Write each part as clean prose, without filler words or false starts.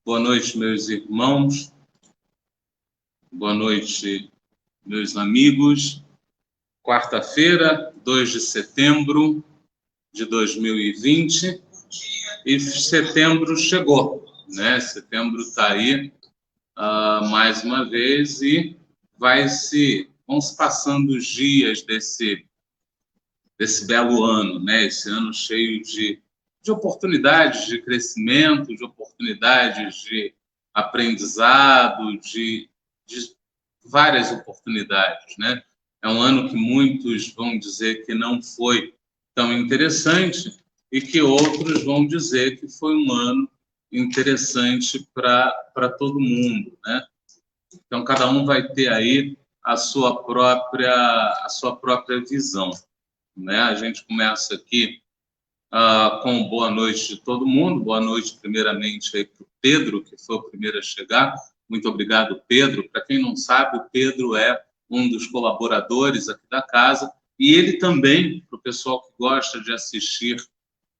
Boa noite, meus irmãos. Boa noite, meus amigos. Quarta-feira, 2 de setembro de 2020. E setembro chegou, né? Setembro está aí mais uma vez e vão se passando os dias desse belo ano, né? Esse ano cheio de oportunidades de crescimento, de oportunidades de aprendizado, de várias oportunidades, né? É um ano que muitos vão dizer que não foi tão interessante e que outros vão dizer que foi um ano interessante para todo mundo, né? Então, cada um vai ter aí a sua própria visão, né? A gente começa aqui com boa noite de todo mundo. Boa noite, primeiramente, aí para o Pedro, que foi o primeiro a chegar. Muito obrigado, Pedro. Para quem não sabe, o Pedro é um dos colaboradores aqui da casa e ele também, para o pessoal que gosta de assistir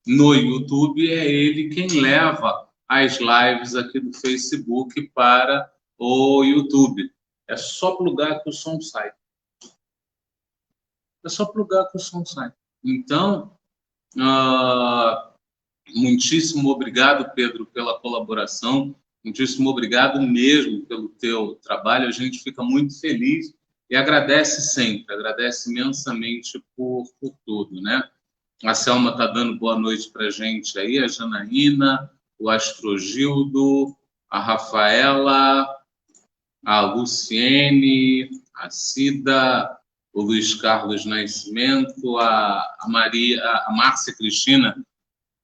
no YouTube, é ele quem leva as lives aqui do Facebook para o YouTube. É só plugar que o som sai. É só plugar que o som sai. Então, muitíssimo obrigado, Pedro, pela colaboração. Muitíssimo obrigado mesmo pelo teu trabalho. A gente fica muito feliz e agradece sempre, agradece imensamente por tudo, né? A Selma está dando boa noite para a gente aí, a Janaína, o Astrogildo, a Rafaela, a Luciene, a Cida, o Luiz Carlos Nascimento, a Maria, a Márcia Cristina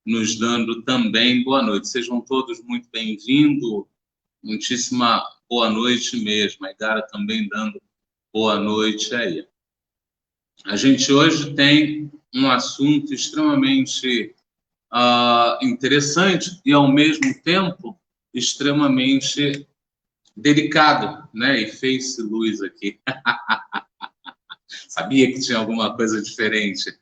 nos dando também boa noite. Sejam todos muito bem-vindos, muitíssima boa noite mesmo. A Igara também dando boa noite aí. A gente hoje tem um assunto extremamente interessante e, ao mesmo tempo, extremamente delicado, né? E fez luz aqui. Sabia que tinha alguma coisa diferente.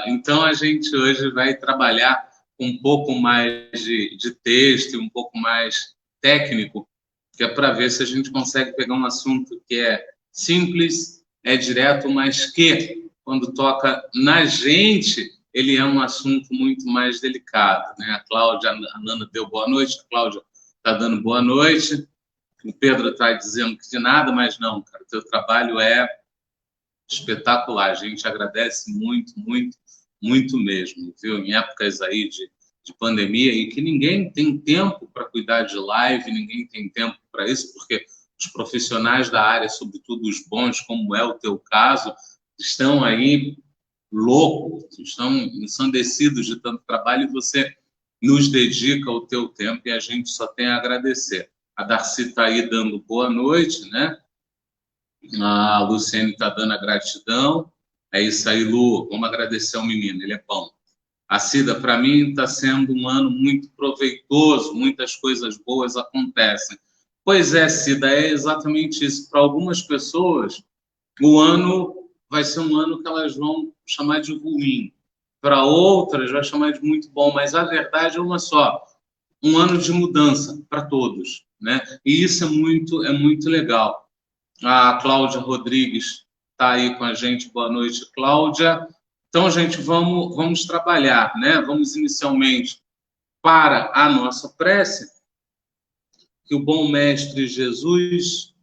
Então, a gente hoje vai trabalhar com um pouco mais de texto, um pouco mais técnico, que é para ver se a gente consegue pegar um assunto que é simples, é direto, mas que, quando toca na gente, ele é um assunto muito mais delicado, né? A Cláudia, a Nana deu boa noite, a Cláudia está dando boa noite, o Pedro está dizendo que de nada, mas não, cara, o teu trabalho é espetacular. A gente agradece muito, muito, muito mesmo, viu? Em épocas aí de pandemia e que ninguém tem tempo para cuidar de live, ninguém tem tempo para isso, porque os profissionais da área, sobretudo os bons, como é o teu caso, estão aí loucos, estão ensandecidos de tanto trabalho e você nos dedica o teu tempo e a gente só tem a agradecer. A Darcy está aí dando boa noite, né? A Luciene está dando a gratidão. É isso aí, Lu. Vamos agradecer ao menino, ele é bom. A Cida, para mim, está sendo um ano muito proveitoso, muitas coisas boas acontecem. Pois é, Cida, é exatamente isso. Para algumas pessoas, o ano vai ser um ano que elas vão chamar de ruim. Para outras, vai chamar de muito bom. Mas a verdade é uma só. Um ano de mudança para todos, né? E isso é muito legal. A Cláudia Rodrigues está aí com a gente. Boa noite, Cláudia. Então, gente, vamos trabalhar, né? Vamos inicialmente para a nossa prece, que o bom Mestre Jesus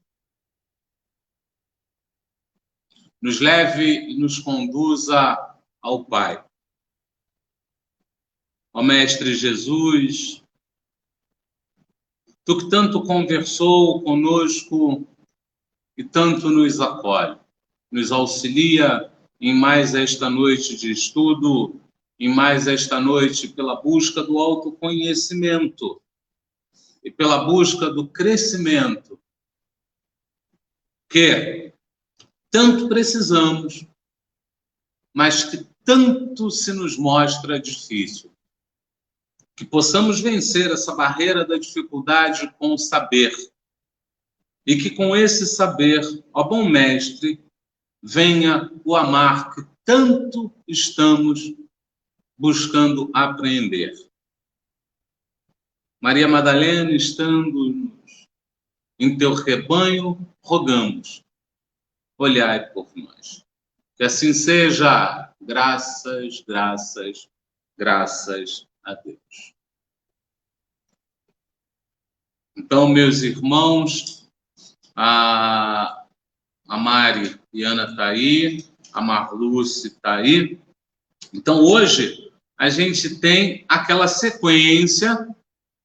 nos leve e nos conduza ao Pai. Ó Mestre Jesus, tu que tanto conversou conosco e tanto nos acolhe, nos auxilia em mais esta noite de estudo, em mais esta noite pela busca do autoconhecimento e pela busca do crescimento que tanto precisamos, mas que tanto se nos mostra difícil. Que possamos vencer essa barreira da dificuldade com o saber e que com esse saber, ó bom mestre, venha o amar que tanto estamos buscando aprender. Maria Madalena, estando em teu rebanho, rogamos, olhai por nós. Que assim seja. Graças, graças, graças a Deus. Então, meus irmãos, a Mari e Ana está aí, a Marluce está aí. Então, hoje, a gente tem aquela sequência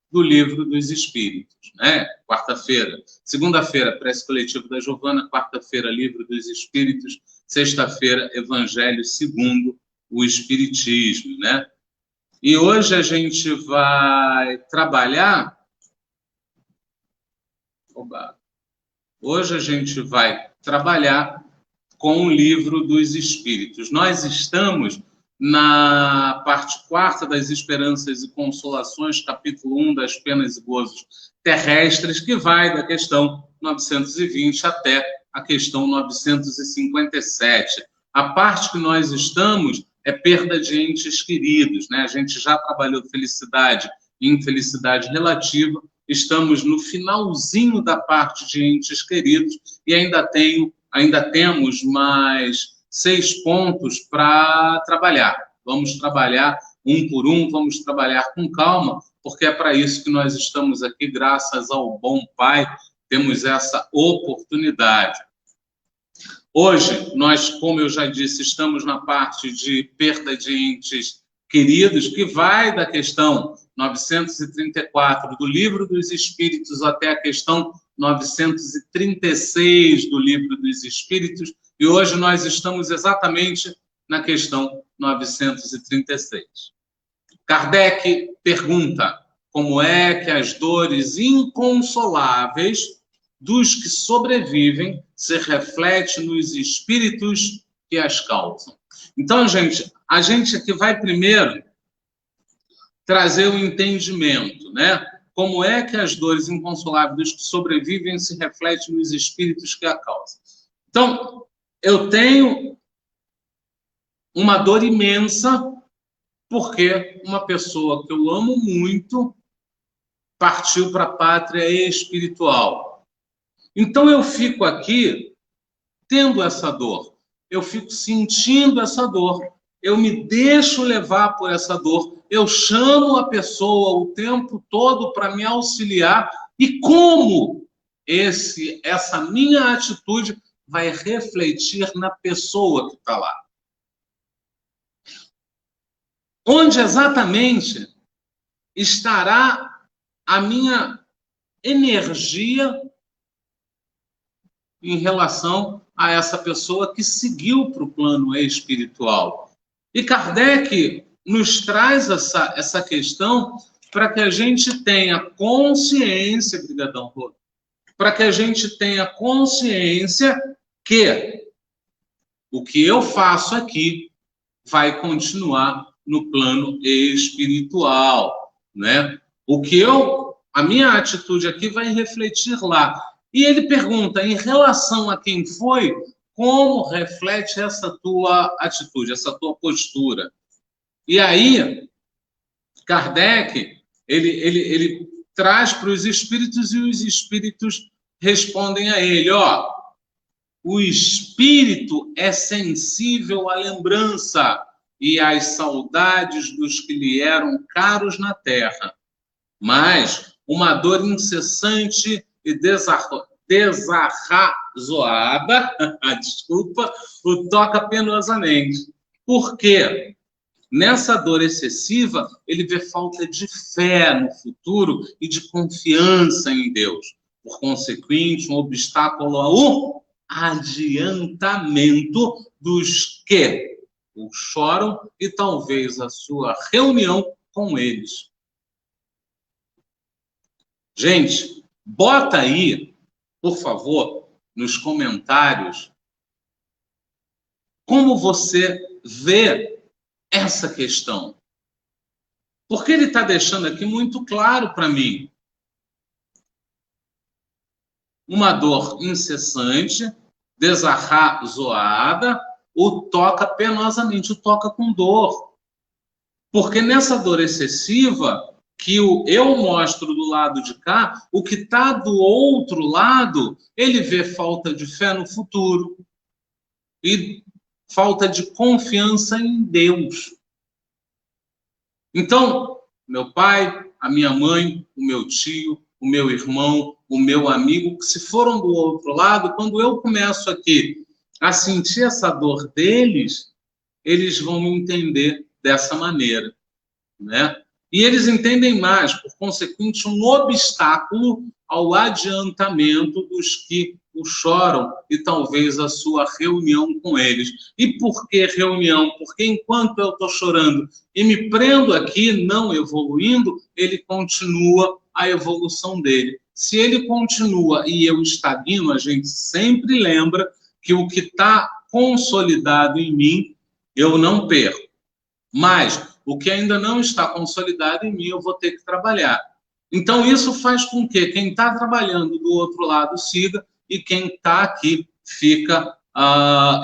do Livro dos Espíritos, né? Quarta-feira, segunda-feira, prece coletivo da Giovana, quarta-feira, Livro dos Espíritos, sexta-feira, Evangelho segundo o Espiritismo, né? E hoje a gente vai trabalhar... Hoje a gente vai trabalhar com o Livro dos Espíritos. Nós estamos na parte quarta das Esperanças e Consolações, capítulo 1 das Penas e Gozos Terrestres, que vai da questão 920 até a questão 957. A parte que nós estamos é perda de entes queridos, né? A gente já trabalhou felicidade e infelicidade relativa, estamos no finalzinho da parte de entes queridos e ainda temos mais 6 pontos para trabalhar. Vamos trabalhar um por um, vamos trabalhar com calma, porque é para isso que nós estamos aqui, graças ao bom Pai, temos essa oportunidade. Hoje, nós, como eu já disse, estamos na parte de perda de entes queridos, que vai da questão 934 do Livro dos Espíritos até a questão 936 do Livro dos Espíritos, e hoje nós estamos exatamente na questão 936. Kardec pergunta como é que as dores inconsoláveis dos que sobrevivem se refletem nos espíritos que as causam. Então, a gente aqui vai primeiro trazer o entendimento, né? Como é que as dores inconsoláveis dos que sobrevivem se refletem nos espíritos que a causam. Então, eu tenho uma dor imensa porque uma pessoa que eu amo muito partiu para a pátria espiritual. Então, eu fico aqui tendo essa dor, eu fico sentindo essa dor, eu me deixo levar por essa dor, eu chamo a pessoa o tempo todo para me auxiliar, e como essa minha atitude vai refletir na pessoa que está lá. Onde exatamente estará a minha energia em relação a essa pessoa que seguiu para o plano espiritual. E Kardec nos traz essa questão para que a gente tenha consciência, brigadão, para que a gente tenha consciência que o que eu faço aqui vai continuar no plano espiritual, né? A minha atitude aqui vai refletir lá. E ele pergunta, em relação a quem foi, como reflete essa tua atitude, essa tua postura? E aí, Kardec, ele traz para os espíritos, e os espíritos respondem a ele, o espírito é sensível à lembrança e às saudades dos que lhe eram caros na terra, mas uma dor incessante e desarrazoada, desculpa, o toca penosamente. Por quê? Nessa dor excessiva, ele vê falta de fé no futuro e de confiança em Deus. Por consequente, um obstáculo ao adiantamento dos que o choram e talvez a sua reunião com eles. Gente, bota aí, por favor, nos comentários, como você vê essa questão. Porque ele está deixando aqui muito claro para mim. Uma dor incessante, desarrazoada, o toca penosamente, o toca com dor. Porque nessa dor excessiva, que eu mostro do lado de cá, o que está do outro lado, ele vê falta de fé no futuro e falta de confiança em Deus. Então, meu pai, a minha mãe, o meu tio, o meu irmão, o meu amigo, que se foram do outro lado, quando eu começo aqui a sentir essa dor deles, eles vão me entender dessa maneira, né? E eles entendem mais, por consequente, um obstáculo ao adiantamento dos que o choram e talvez a sua reunião com eles. E por que reunião? Porque enquanto eu estou chorando e me prendo aqui, não evoluindo, ele continua a evolução dele. Se ele continua e eu estagno, a gente sempre lembra que o que está consolidado em mim, eu não perco. Mas o que ainda não está consolidado em mim, eu vou ter que trabalhar. Então, isso faz com que quem está trabalhando do outro lado siga e quem está aqui fica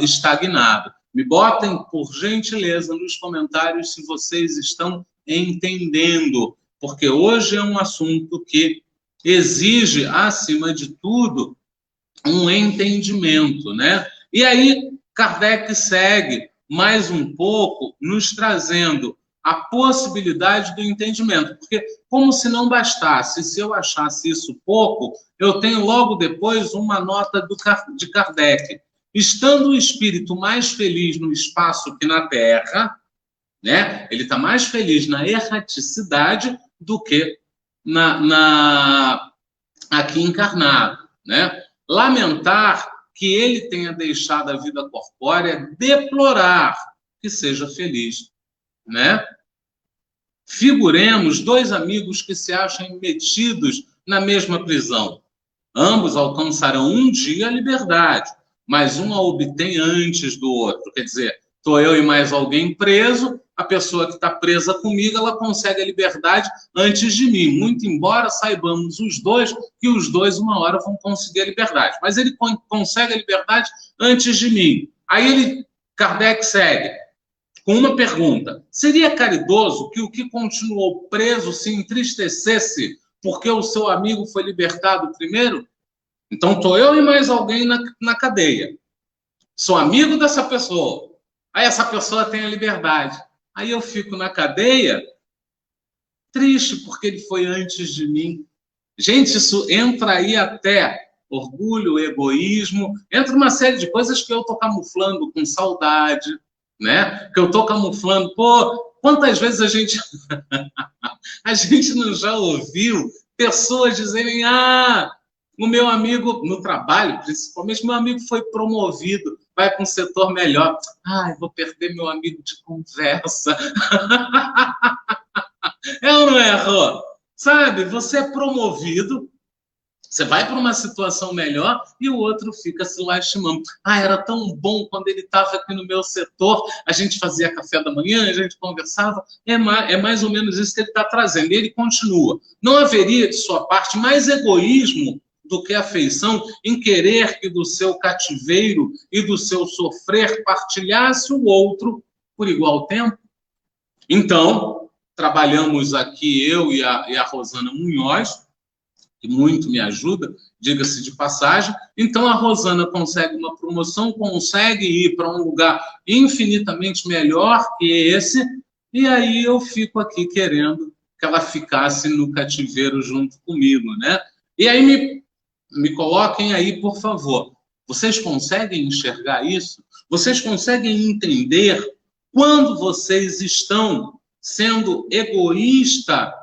estagnado. Me botem, por gentileza, nos comentários se vocês estão entendendo, porque hoje é um assunto que exige, acima de tudo, um entendimento, né? E aí, Kardec segue mais um pouco nos trazendo a possibilidade do entendimento, porque como se não bastasse, se eu achasse isso pouco, eu tenho logo depois uma nota de Kardec. Estando o espírito mais feliz no espaço que na Terra, né? Ele está mais feliz na erraticidade do que aqui encarnado, né? Lamentar que ele tenha deixado a vida corpórea, deplorar que seja feliz, né? Figuremos dois amigos que se acham metidos na mesma prisão. Ambos alcançarão um dia a liberdade, mas um a obtém antes do outro. Quer dizer, estou eu e mais alguém preso, a pessoa que está presa comigo, ela consegue a liberdade antes de mim, muito embora saibamos os dois que os dois uma hora vão conseguir a liberdade. Mas ele consegue a liberdade antes de mim. Aí Kardec segue com uma pergunta: seria caridoso que o que continuou preso se entristecesse porque o seu amigo foi libertado primeiro? Então, estou eu e mais alguém na cadeia. Sou amigo dessa pessoa. Aí essa pessoa tem a liberdade. Aí eu fico na cadeia triste porque ele foi antes de mim. Gente, isso entra aí até orgulho, egoísmo, entra uma série de coisas que eu estou camuflando com saudade, né? Que eu estou camuflando. Pô, quantas vezes a gente não já ouviu pessoas dizerem: o meu amigo, no trabalho, principalmente, meu amigo foi promovido, vai para um setor melhor. Vou perder meu amigo de conversa. É ou não é, Rô? Sabe, você é promovido, você vai para uma situação melhor e o outro fica se lastimando. Era tão bom quando ele estava aqui no meu setor, a gente fazia café da manhã, a gente conversava. É mais ou menos isso que ele está trazendo. E ele continua. Não haveria, de sua parte, mais egoísmo do que afeição em querer que do seu cativeiro e do seu sofrer partilhasse o outro por igual tempo? Então, trabalhamos aqui eu e a Rosana Munhoz, que muito me ajuda, diga-se de passagem. Então, a Rosana consegue uma promoção, consegue ir para um lugar infinitamente melhor que esse, e aí eu fico aqui querendo que ela ficasse no cativeiro junto comigo, né? E aí me coloquem aí, por favor. Vocês conseguem enxergar isso? Vocês conseguem entender quando vocês estão sendo egoísta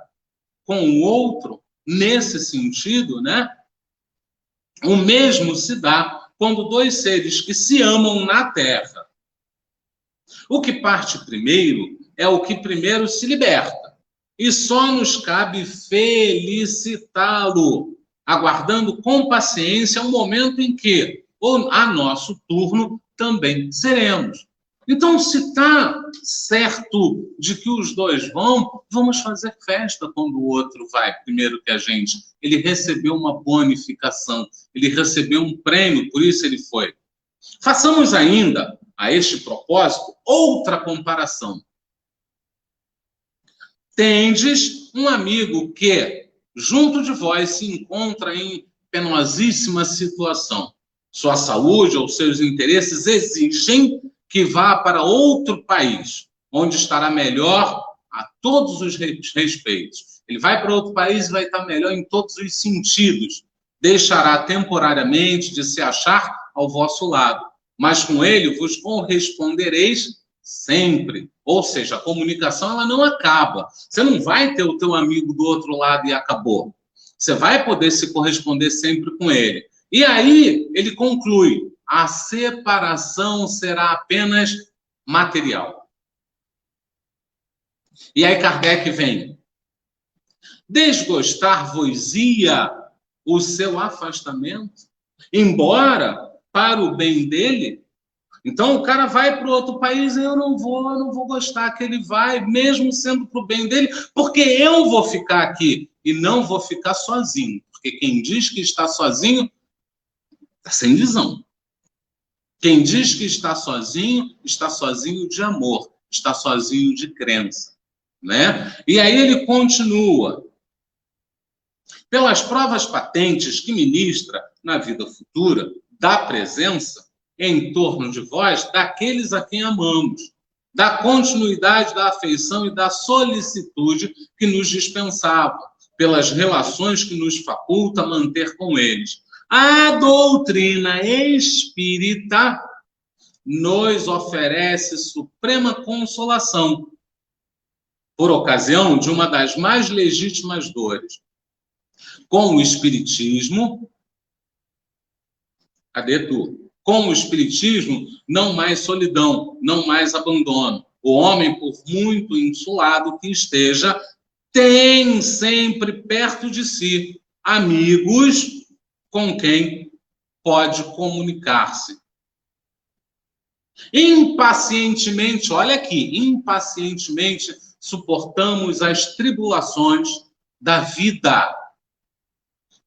com o outro? Nesse sentido, né? O mesmo se dá quando dois seres que se amam na Terra. O que parte primeiro é o que primeiro se liberta. E só nos cabe felicitá-lo, aguardando com paciência o momento em que, a nosso turno, também seremos. Então, se está certo de que os dois vamos fazer festa quando o outro vai primeiro que a gente. Ele recebeu uma bonificação, ele recebeu um prêmio, por isso ele foi. Façamos ainda, a este propósito, outra comparação. Tendes um amigo que, junto de vós, se encontra em penosíssima situação. Sua saúde ou seus interesses exigem que vá para outro país, onde estará melhor a todos os respeitos. Ele vai para outro país e vai estar melhor em todos os sentidos. Deixará temporariamente de se achar ao vosso lado, mas com ele vos correspondereis sempre. Ou seja, a comunicação ela não acaba. Você não vai ter o teu amigo do outro lado e acabou. Você vai poder se corresponder sempre com ele. E aí ele conclui: a separação será apenas material. E aí Kardec vem: desgostar-vos-ia o seu afastamento, embora para o bem dele. Então o cara vai para outro país e eu não vou gostar que ele vai, mesmo sendo para o bem dele, porque eu vou ficar aqui e não vou ficar sozinho. Porque quem diz que está sozinho, está sem visão. Quem diz que está sozinho de amor, está sozinho de crença, né? E aí ele continua: pelas provas patentes que ministra na vida futura, da presença em torno de vós daqueles a quem amamos, da continuidade da afeição e da solicitude que nos dispensava, pelas relações que nos faculta manter com eles. A doutrina espírita nos oferece suprema consolação, por ocasião de uma das mais legítimas dores. Com o Espiritismo, cadê tu? Com o Espiritismo, não mais solidão, não mais abandono. O homem, por muito insulado que esteja, tem sempre perto de si amigos com quem pode comunicar-se. Impacientemente, olha aqui, impacientemente suportamos as tribulações da vida.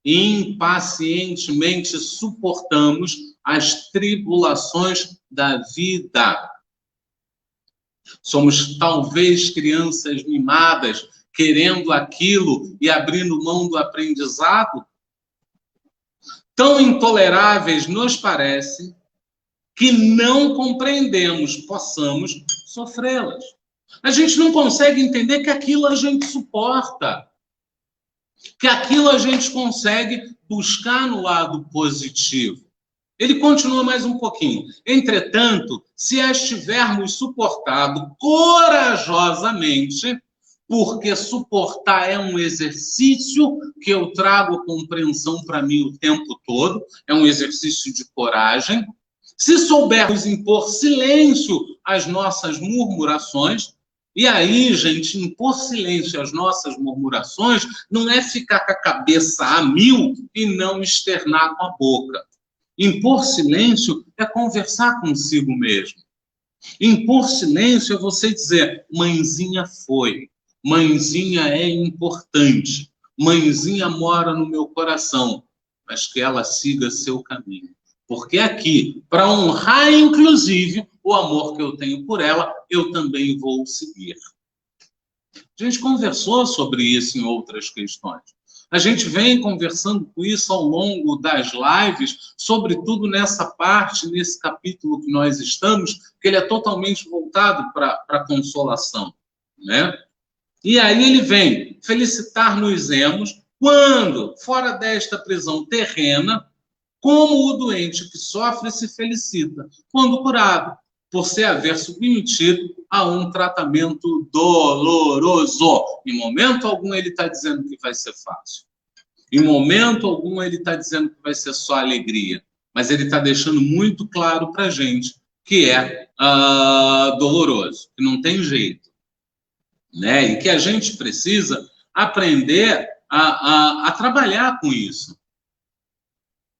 Impacientemente suportamos as tribulações da vida. Somos talvez crianças mimadas, querendo aquilo e abrindo mão do aprendizado. Tão intoleráveis nos parece que não compreendemos, possamos sofrê-las. A gente não consegue entender que aquilo a gente suporta, que aquilo a gente consegue buscar no lado positivo. Ele continua mais um pouquinho. Entretanto, se as tivermos suportado corajosamente, porque suportar é um exercício que eu trago compreensão para mim o tempo todo, é um exercício de coragem. Se soubermos impor silêncio às nossas murmurações, e aí, gente, impor silêncio às nossas murmurações não é ficar com a cabeça a mil e não externar com a boca. Impor silêncio é conversar consigo mesmo. Impor silêncio é você dizer: mãezinha foi, mãezinha é importante, mãezinha mora no meu coração, mas que ela siga seu caminho. Porque aqui, para honrar inclusive o amor que eu tenho por ela, eu também vou seguir. A gente conversou sobre isso em outras questões. A gente vem conversando com isso ao longo das lives, sobretudo nessa parte, nesse capítulo que nós estamos, que ele é totalmente voltado para a consolação, né? E aí ele vem: felicitar-nos-emos quando, fora desta prisão terrena, como o doente que sofre se felicita, quando curado, por se haver submetido a um tratamento doloroso. Em momento algum ele está dizendo que vai ser fácil. Em momento algum ele está dizendo que vai ser só alegria. Mas ele está deixando muito claro para a gente que é doloroso, que não tem jeito, né? E que a gente precisa aprender a trabalhar com isso.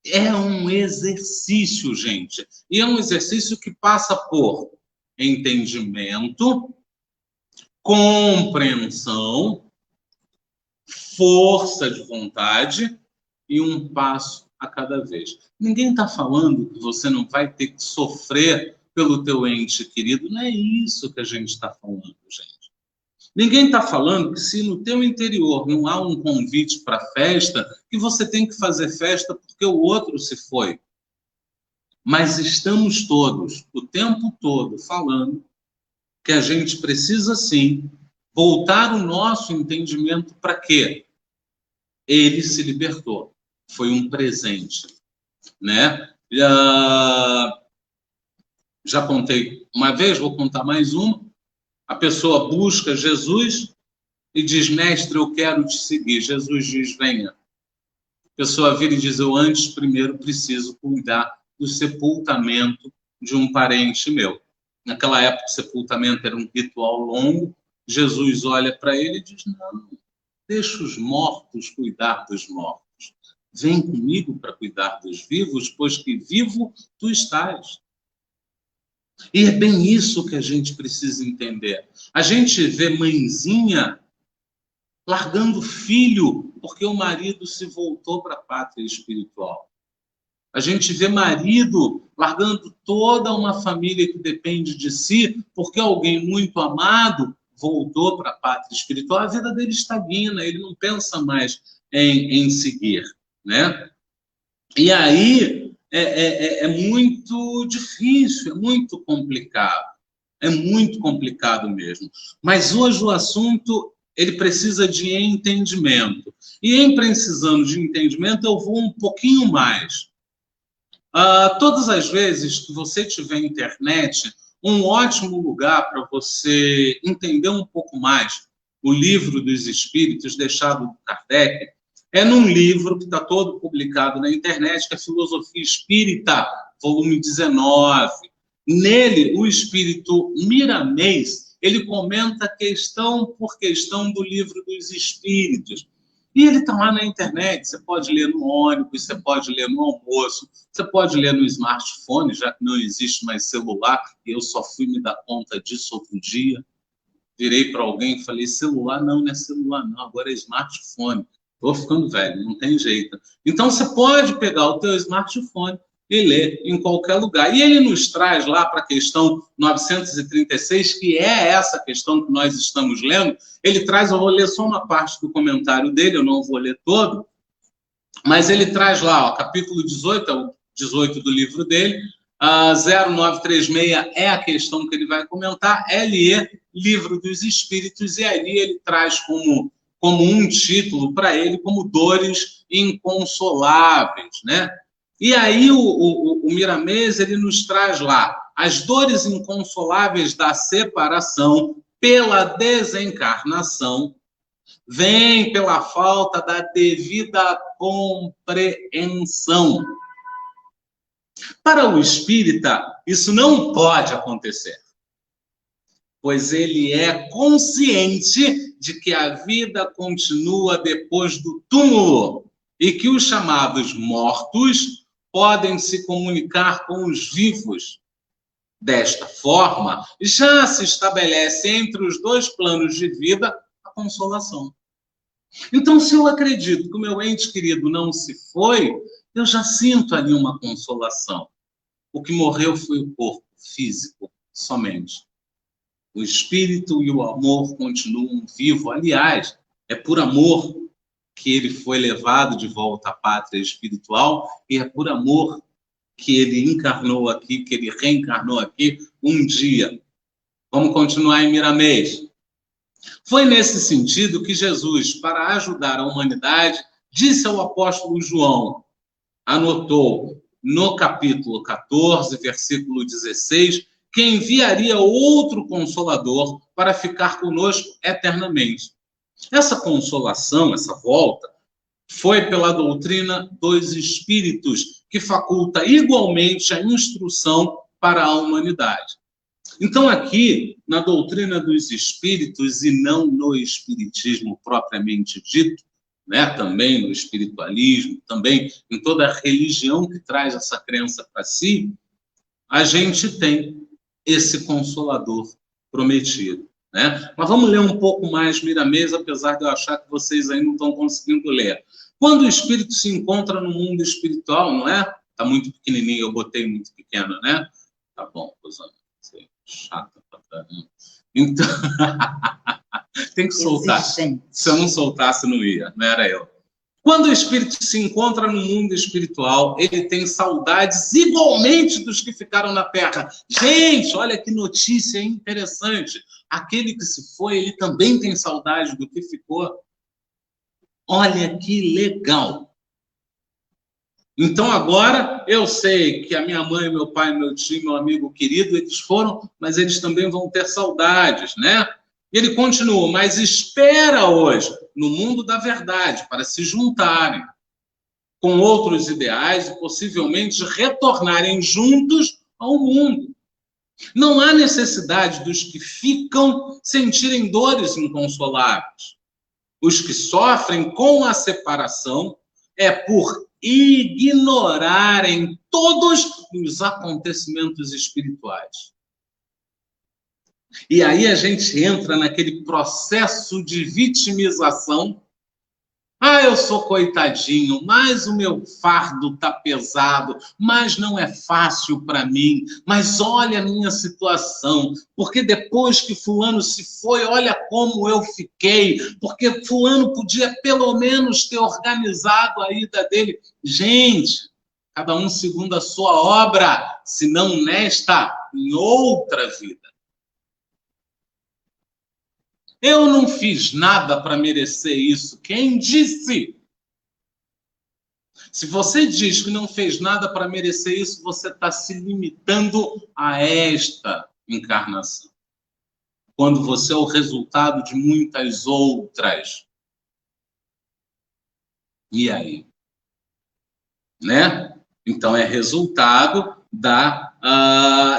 É um exercício, gente. E é um exercício que passa por entendimento, compreensão, força de vontade e um passo a cada vez. Ninguém está falando que você não vai ter que sofrer pelo teu ente querido. Não é isso que a gente está falando, gente. Ninguém está falando que se no teu interior não há um convite para festa, que você tem que fazer festa porque o outro se foi. Mas estamos todos, o tempo todo, falando que a gente precisa, sim, voltar o nosso entendimento para quê? Ele se libertou. Foi um presente, né? Já contei uma vez, vou contar mais uma. A pessoa busca Jesus e diz, mestre, eu quero te seguir. Jesus diz, venha. A pessoa vira e diz, eu antes, primeiro, preciso cuidar do sepultamento de um parente meu. Naquela época, o sepultamento era um ritual longo. Jesus olha para ele e diz, não, deixa os mortos cuidar dos mortos. Vem comigo para cuidar dos vivos, pois que vivo tu estás. E é bem isso que a gente precisa entender. A gente vê mãezinha largando filho porque o marido se voltou para a pátria espiritual. A gente vê marido largando toda uma família que depende de si porque alguém muito amado voltou para a pátria espiritual. A vida dele estagna, ele não pensa mais em seguir, né? E aí é muito difícil, é muito complicado. É muito complicado mesmo. Mas hoje o assunto ele precisa de entendimento. E em precisando de entendimento, eu vou um pouquinho mais. Todas as vezes que você tiver internet, um ótimo lugar para você entender um pouco mais o livro dos Espíritos, deixado por Kardec, é num livro que está todo publicado na internet, que é Filosofia Espírita, volume 19. Nele, o espírito Miramês, ele comenta questão por questão do livro dos Espíritos. E ele está lá na internet, você pode ler no ônibus, você pode ler no almoço, você pode ler no smartphone, já que não existe mais celular, e eu só fui me dar conta disso outro dia. Virei para alguém e falei, celular não é celular não, agora é smartphone. Estou ficando velho, não tem jeito. Então você pode pegar o teu smartphone e ler em qualquer lugar. E ele nos traz lá para a questão 936, que é essa questão que nós estamos lendo. Ele traz, eu vou ler só uma parte do comentário dele, eu não vou ler todo, mas ele traz lá, ó, capítulo 18, é o 18 do livro dele, 0936 é a questão que ele vai comentar, LE, Livro dos Espíritos, e ali ele traz como um título para ele, como Dores Inconsoláveis, né? E aí o Miramês, ele nos traz lá as dores inconsoláveis da separação pela desencarnação, vem pela falta da devida compreensão. Para o espírita, isso não pode acontecer, pois ele é consciente de que a vida continua depois do túmulo e que os chamados mortos podem se comunicar com os vivos. Desta forma, já se estabelece entre os dois planos de vida a consolação. Então, se eu acredito que o meu ente querido não se foi, eu já sinto ali uma consolação. O que morreu foi o corpo físico somente. O espírito e o amor continuam vivos. Aliás, é por amor que ele foi levado de volta à pátria espiritual e é por amor que ele encarnou aqui, que ele reencarnou aqui um dia. Vamos continuar em Miramês. Foi nesse sentido que Jesus, para ajudar a humanidade, disse ao apóstolo João, anotou no capítulo 14, versículo 16, que enviaria outro Consolador para ficar conosco eternamente. Essa consolação, essa volta, foi pela doutrina dos Espíritos, que faculta igualmente a instrução para a humanidade. Então, aqui, na doutrina dos Espíritos, e não no Espiritismo propriamente dito, né, também no espiritualismo, também em toda a religião que traz essa crença para si, a gente tem esse Consolador prometido, né? Mas vamos ler um pouco mais Miramês, apesar de eu achar que vocês aí não estão conseguindo ler. Quando o espírito se encontra no mundo espiritual, não é? Está muito pequenininho, eu botei muito pequeno, né? Tá bom, Rosana, você é chata pra caramba. Então, Tem que soltar. Exigente. Se eu não soltasse, não ia, não era eu. Quando o espírito se encontra no mundo espiritual, ele tem saudades igualmente dos que ficaram na Terra. Gente, olha que notícia interessante. Aquele que se foi, ele também tem saudade do que ficou. Olha que legal. Então agora eu sei que a minha mãe, meu pai, meu tio, meu amigo querido, eles foram, mas eles também vão ter saudades, né? E ele continua, mas espera hoje, no mundo da verdade, para se juntarem com outros ideais e possivelmente retornarem juntos ao mundo. Não há necessidade dos que ficam sentirem dores inconsoláveis. Os que sofrem com a separação é por ignorarem todos os acontecimentos espirituais. E aí a gente entra naquele processo de vitimização. Ah, eu sou coitadinho, mas o meu fardo está pesado, mas não é fácil para mim. Mas olha a minha situação, porque depois que fulano se foi, olha como eu fiquei, porque fulano podia pelo menos ter organizado a ida dele. Gente, cada um segundo a sua obra, se não nesta, em outra vida. Eu não fiz nada para merecer isso. Quem disse? Se você diz que não fez nada para merecer isso, você está se limitando a esta encarnação. Quando você é o resultado de muitas outras. E aí? Né? Então, é resultado da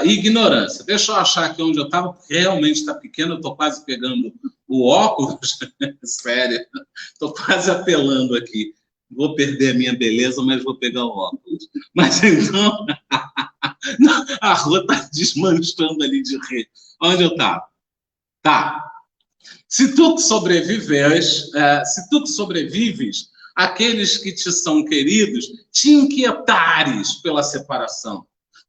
ignorância. Deixa eu achar aqui onde eu estava, porque realmente está pequeno, eu estou quase pegando o óculos, sério, estou quase apelando aqui. Vou perder a minha beleza, mas vou pegar o óculos. Mas então, a rua está desmanchando ali de rir. Onde eu estava? Tá. Se tu sobrevives, aqueles que te são queridos, te inquietares pela separação.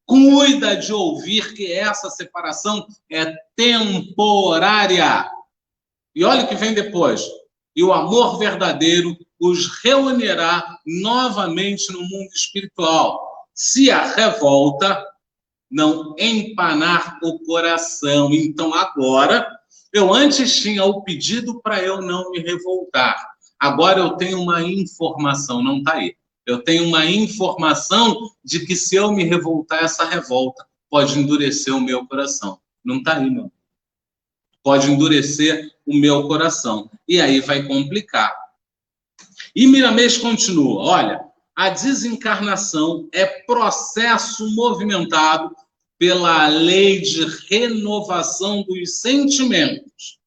Cuida de ouvir que essa separação é temporária. E olha o que vem depois. E o amor verdadeiro os reunirá novamente no mundo espiritual. Se a revolta não empanar o coração. Então agora, eu antes tinha o pedido para eu não me revoltar. Agora eu tenho uma informação, não está aí. Eu tenho uma informação de que se eu me revoltar, essa revolta pode endurecer o meu coração. Não está aí, não. Pode endurecer o meu coração. E aí vai complicar. E Miramês continua, olha, a desencarnação é processo movimentado pela lei de renovação dos sentimentos.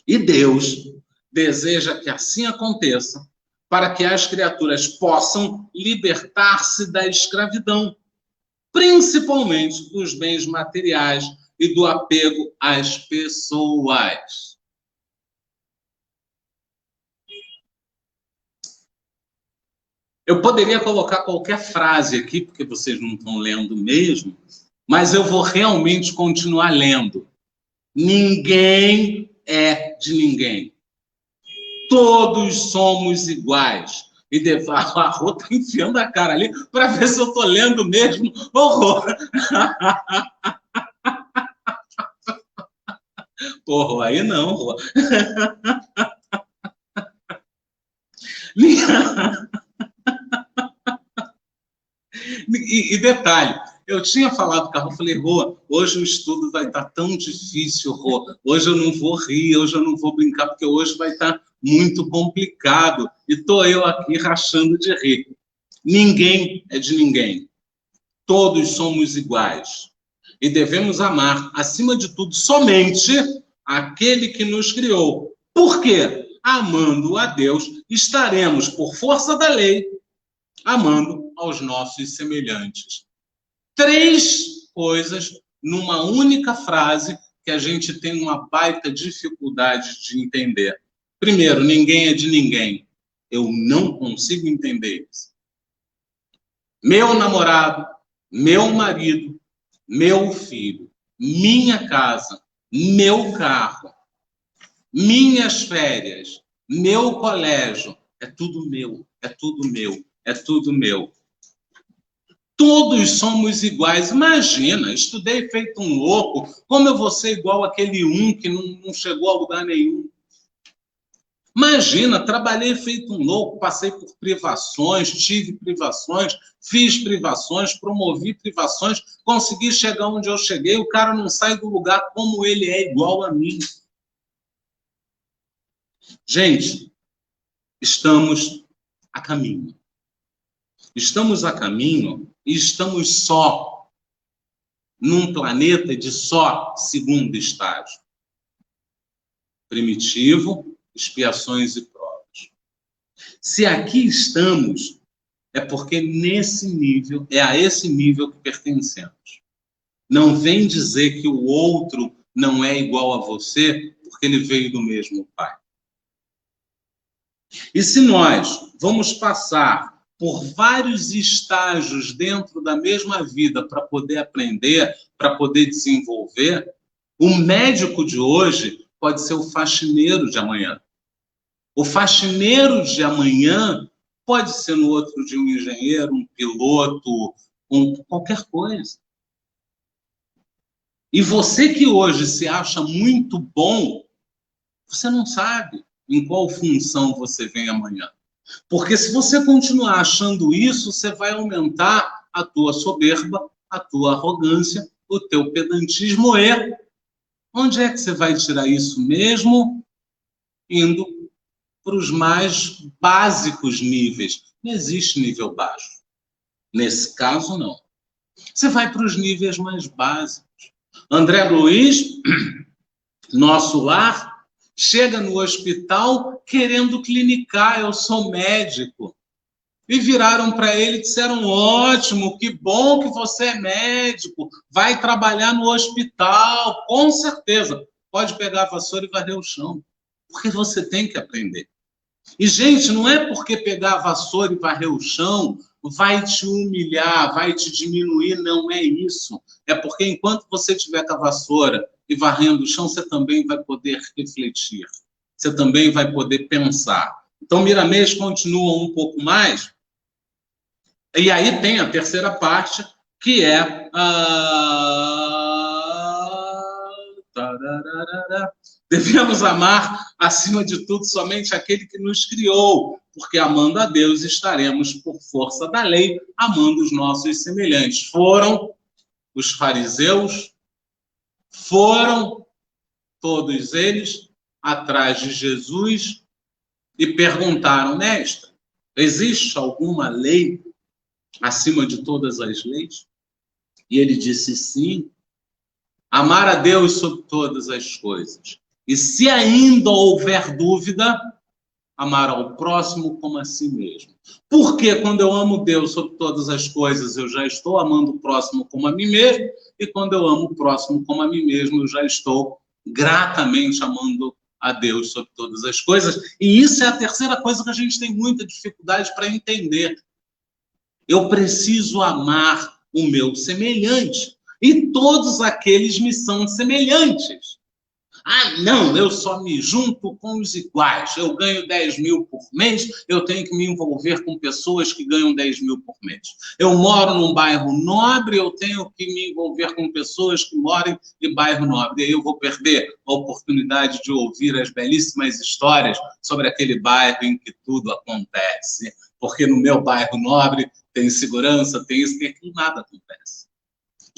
E Deus deseja que assim aconteça para que as criaturas possam libertar-se da escravidão, principalmente dos bens materiais e do apego às pessoas. Eu poderia colocar qualquer frase aqui, porque vocês não estão lendo mesmo, mas eu vou realmente continuar lendo. Ninguém é de ninguém. Todos somos iguais. E a Rô está enfiando a cara ali para ver se eu estou lendo mesmo. Horror! Porra, aí não, Rô. E detalhe, eu tinha falado com a Rô, falei, Rô, hoje o estudo vai estar tão difícil, Rô. Hoje eu não vou rir, hoje eu não vou brincar, porque hoje vai estar muito complicado. E estou eu aqui rachando de rir. Ninguém é de ninguém. Todos somos iguais. E devemos amar, acima de tudo, somente aquele que nos criou. Por quê? Amando a Deus, estaremos, por força da lei, amando aos nossos semelhantes. 3 coisas numa única frase que a gente tem uma baita dificuldade de entender. Primeiro, ninguém é de ninguém. Eu não consigo entender isso. Meu namorado, meu marido, meu filho, minha casa, meu carro. minhas férias, meu colégio, é tudo meu, é tudo meu, é tudo meu. Todos somos iguais. Imagina, estudei feito um louco, como eu vou ser igual aquele um que não chegou a lugar nenhum? Imagina, trabalhei feito um louco, passei por privações, tive privações, fiz privações, promovi privações, consegui chegar onde eu cheguei, o cara não sai do lugar como ele é igual a mim. Gente, estamos a caminho. Estamos a caminho e estamos só num planeta de só segundo estágio. Primitivo, expiações e provas. Se aqui estamos, é porque nesse nível, é a esse nível que pertencemos. Não vem dizer que o outro não é igual a você, porque ele veio do mesmo pai. E se nós vamos passar por vários estágios dentro da mesma vida para poder aprender, para poder desenvolver, o médico de hoje pode ser o faxineiro de amanhã. O faxineiro de amanhã pode ser no outro dia um engenheiro, um piloto, qualquer coisa. E você que hoje se acha muito bom, você não sabe em qual função você vem amanhã. Porque se você continuar achando isso, você vai aumentar a tua soberba, a tua arrogância, o teu pedantismo e onde é que você vai tirar isso mesmo? Indo para os mais básicos níveis. Não existe nível baixo. Nesse caso, não. Você vai para os níveis mais básicos. André Luiz, nosso lar, chega no hospital querendo clinicar, eu sou médico. E viraram para ele e disseram, ótimo, que bom que você é médico, vai trabalhar no hospital, com certeza. Pode pegar a vassoura e varrer o chão, porque você tem que aprender. E, gente, não é porque pegar a vassoura e varrer o chão vai te humilhar, vai te diminuir, não é isso. É porque enquanto você estiver com a vassoura e varrendo o chão, você também vai poder refletir, você também vai poder pensar. Então, Miramês continua um pouco mais, e aí tem a terceira parte, que é devemos amar, acima de tudo, somente aquele que nos criou, porque amando a Deus estaremos, por força da lei, amando os nossos semelhantes. Foram os fariseus, foram todos eles atrás de Jesus e perguntaram, mestre, existe alguma lei acima de todas as leis? E ele disse sim, amar a Deus sobre todas as coisas. E se ainda houver dúvida, amar ao próximo como a si mesmo. Porque quando eu amo Deus sobre todas as coisas, eu já estou amando o próximo como a mim mesmo, e quando eu amo o próximo como a mim mesmo, eu já estou gratamente amando a Deus sobre todas as coisas. E isso é a terceira coisa que a gente tem muita dificuldade para entender. Eu preciso amar o meu semelhante. E todos aqueles me são semelhantes. Ah, não, eu só me junto com os iguais. Eu ganho 10 mil por mês, eu tenho que me envolver com pessoas que ganham 10 mil por mês. Eu moro num bairro nobre, eu tenho que me envolver com pessoas que moram em bairro nobre. E aí eu vou perder a oportunidade de ouvir as belíssimas histórias sobre aquele bairro em que tudo acontece. Porque no meu bairro nobre tem segurança, tem isso, tem aquilo, nada acontece.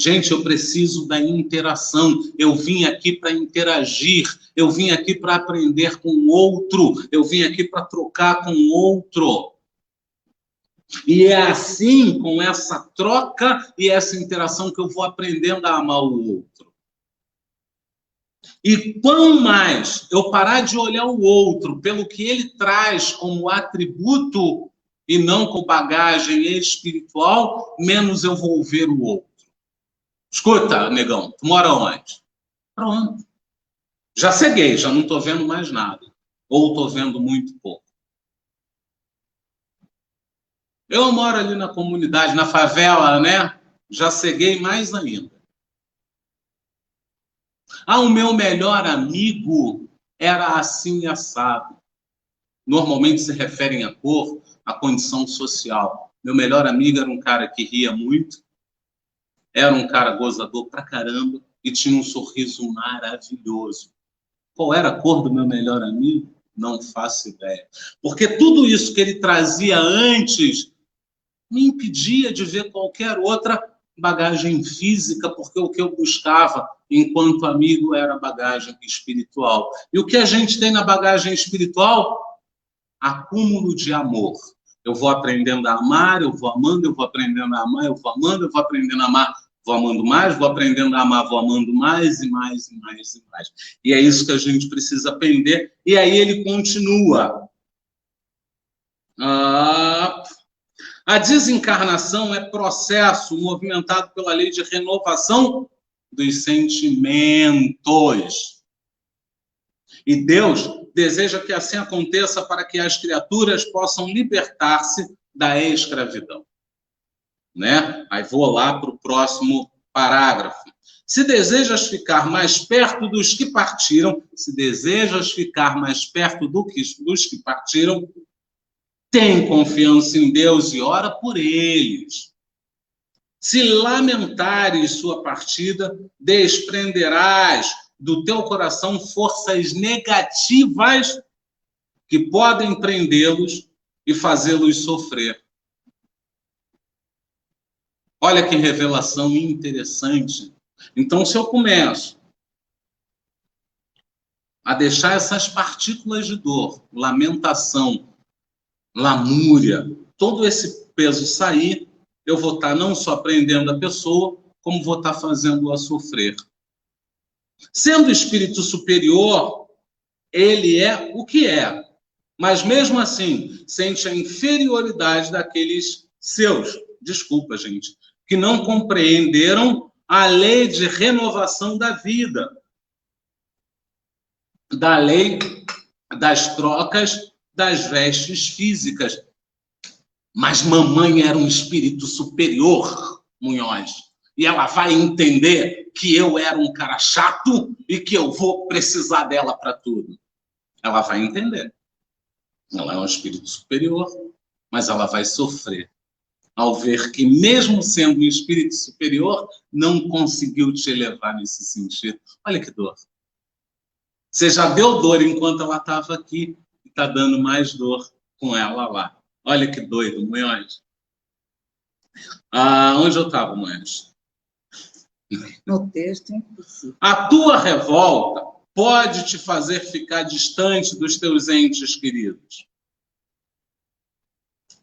Gente, eu preciso da interação. Eu vim aqui para interagir. Eu vim aqui para aprender com o outro. Eu vim aqui para trocar com o outro. E é assim, com essa troca e essa interação, que eu vou aprendendo a amar o outro. E quanto mais eu parar de olhar o outro pelo que ele traz como atributo e não com bagagem espiritual, menos eu vou ver o outro. Escuta, negão, tu mora onde? Pronto. Já ceguei, já não estou vendo mais nada. Ou estou vendo muito pouco. Eu moro ali na comunidade, na favela, né? Já ceguei mais ainda. Ah, o meu melhor amigo era assim assado. Normalmente se referem à cor, à condição social. Meu melhor amigo era um cara que ria muito, era um cara gozador pra caramba e tinha um sorriso maravilhoso. Qual era a cor do meu melhor amigo? Não faço ideia. Porque tudo isso que ele trazia antes me impedia de ver qualquer outra bagagem física, porque o que eu buscava enquanto amigo era bagagem espiritual. E o que a gente tem na bagagem espiritual? Acúmulo de amor. Eu vou aprendendo a amar, eu vou amando, eu vou aprendendo a amar, eu vou amando, eu vou aprendendo a amar, vou amando mais, vou aprendendo a amar, vou amando mais e mais e mais e mais. E é isso que a gente precisa aprender. E aí ele continua. A desencarnação é processo movimentado pela lei de renovação dos sentimentos. E Deus deseja que assim aconteça para que as criaturas possam libertar-se da escravidão. Né? Aí vou lá para o próximo parágrafo. Se desejas ficar mais perto dos que partiram, dos que partiram, tem confiança em Deus e ora por eles. Se lamentares sua partida, desprenderás do teu coração forças negativas que podem prendê-los e fazê-los sofrer. Olha que revelação interessante. Então, se eu começo a deixar essas partículas de dor, lamentação, lamúria, todo esse peso sair, eu vou estar não só prendendo a pessoa, como vou estar fazendo-a sofrer. Sendo espírito superior, ele é o que é, mas mesmo assim sente a inferioridade daqueles seus, desculpa, gente, que não compreenderam a lei de renovação da vida, da lei das trocas das vestes físicas. Mas mamãe era um espírito superior, Munhoz, e ela vai entender que eu era um cara chato e que eu vou precisar dela para tudo. Ela vai entender. Ela é um espírito superior, mas ela vai sofrer ao ver que, mesmo sendo um espírito superior, não conseguiu te elevar nesse sentido. Olha que dor. Você já deu dor enquanto ela estava aqui e está dando mais dor com ela lá. Olha que doido, Munhoz. Onde eu estava, Munhoz? No texto, impossível. A tua revolta pode te fazer ficar distante dos teus entes queridos.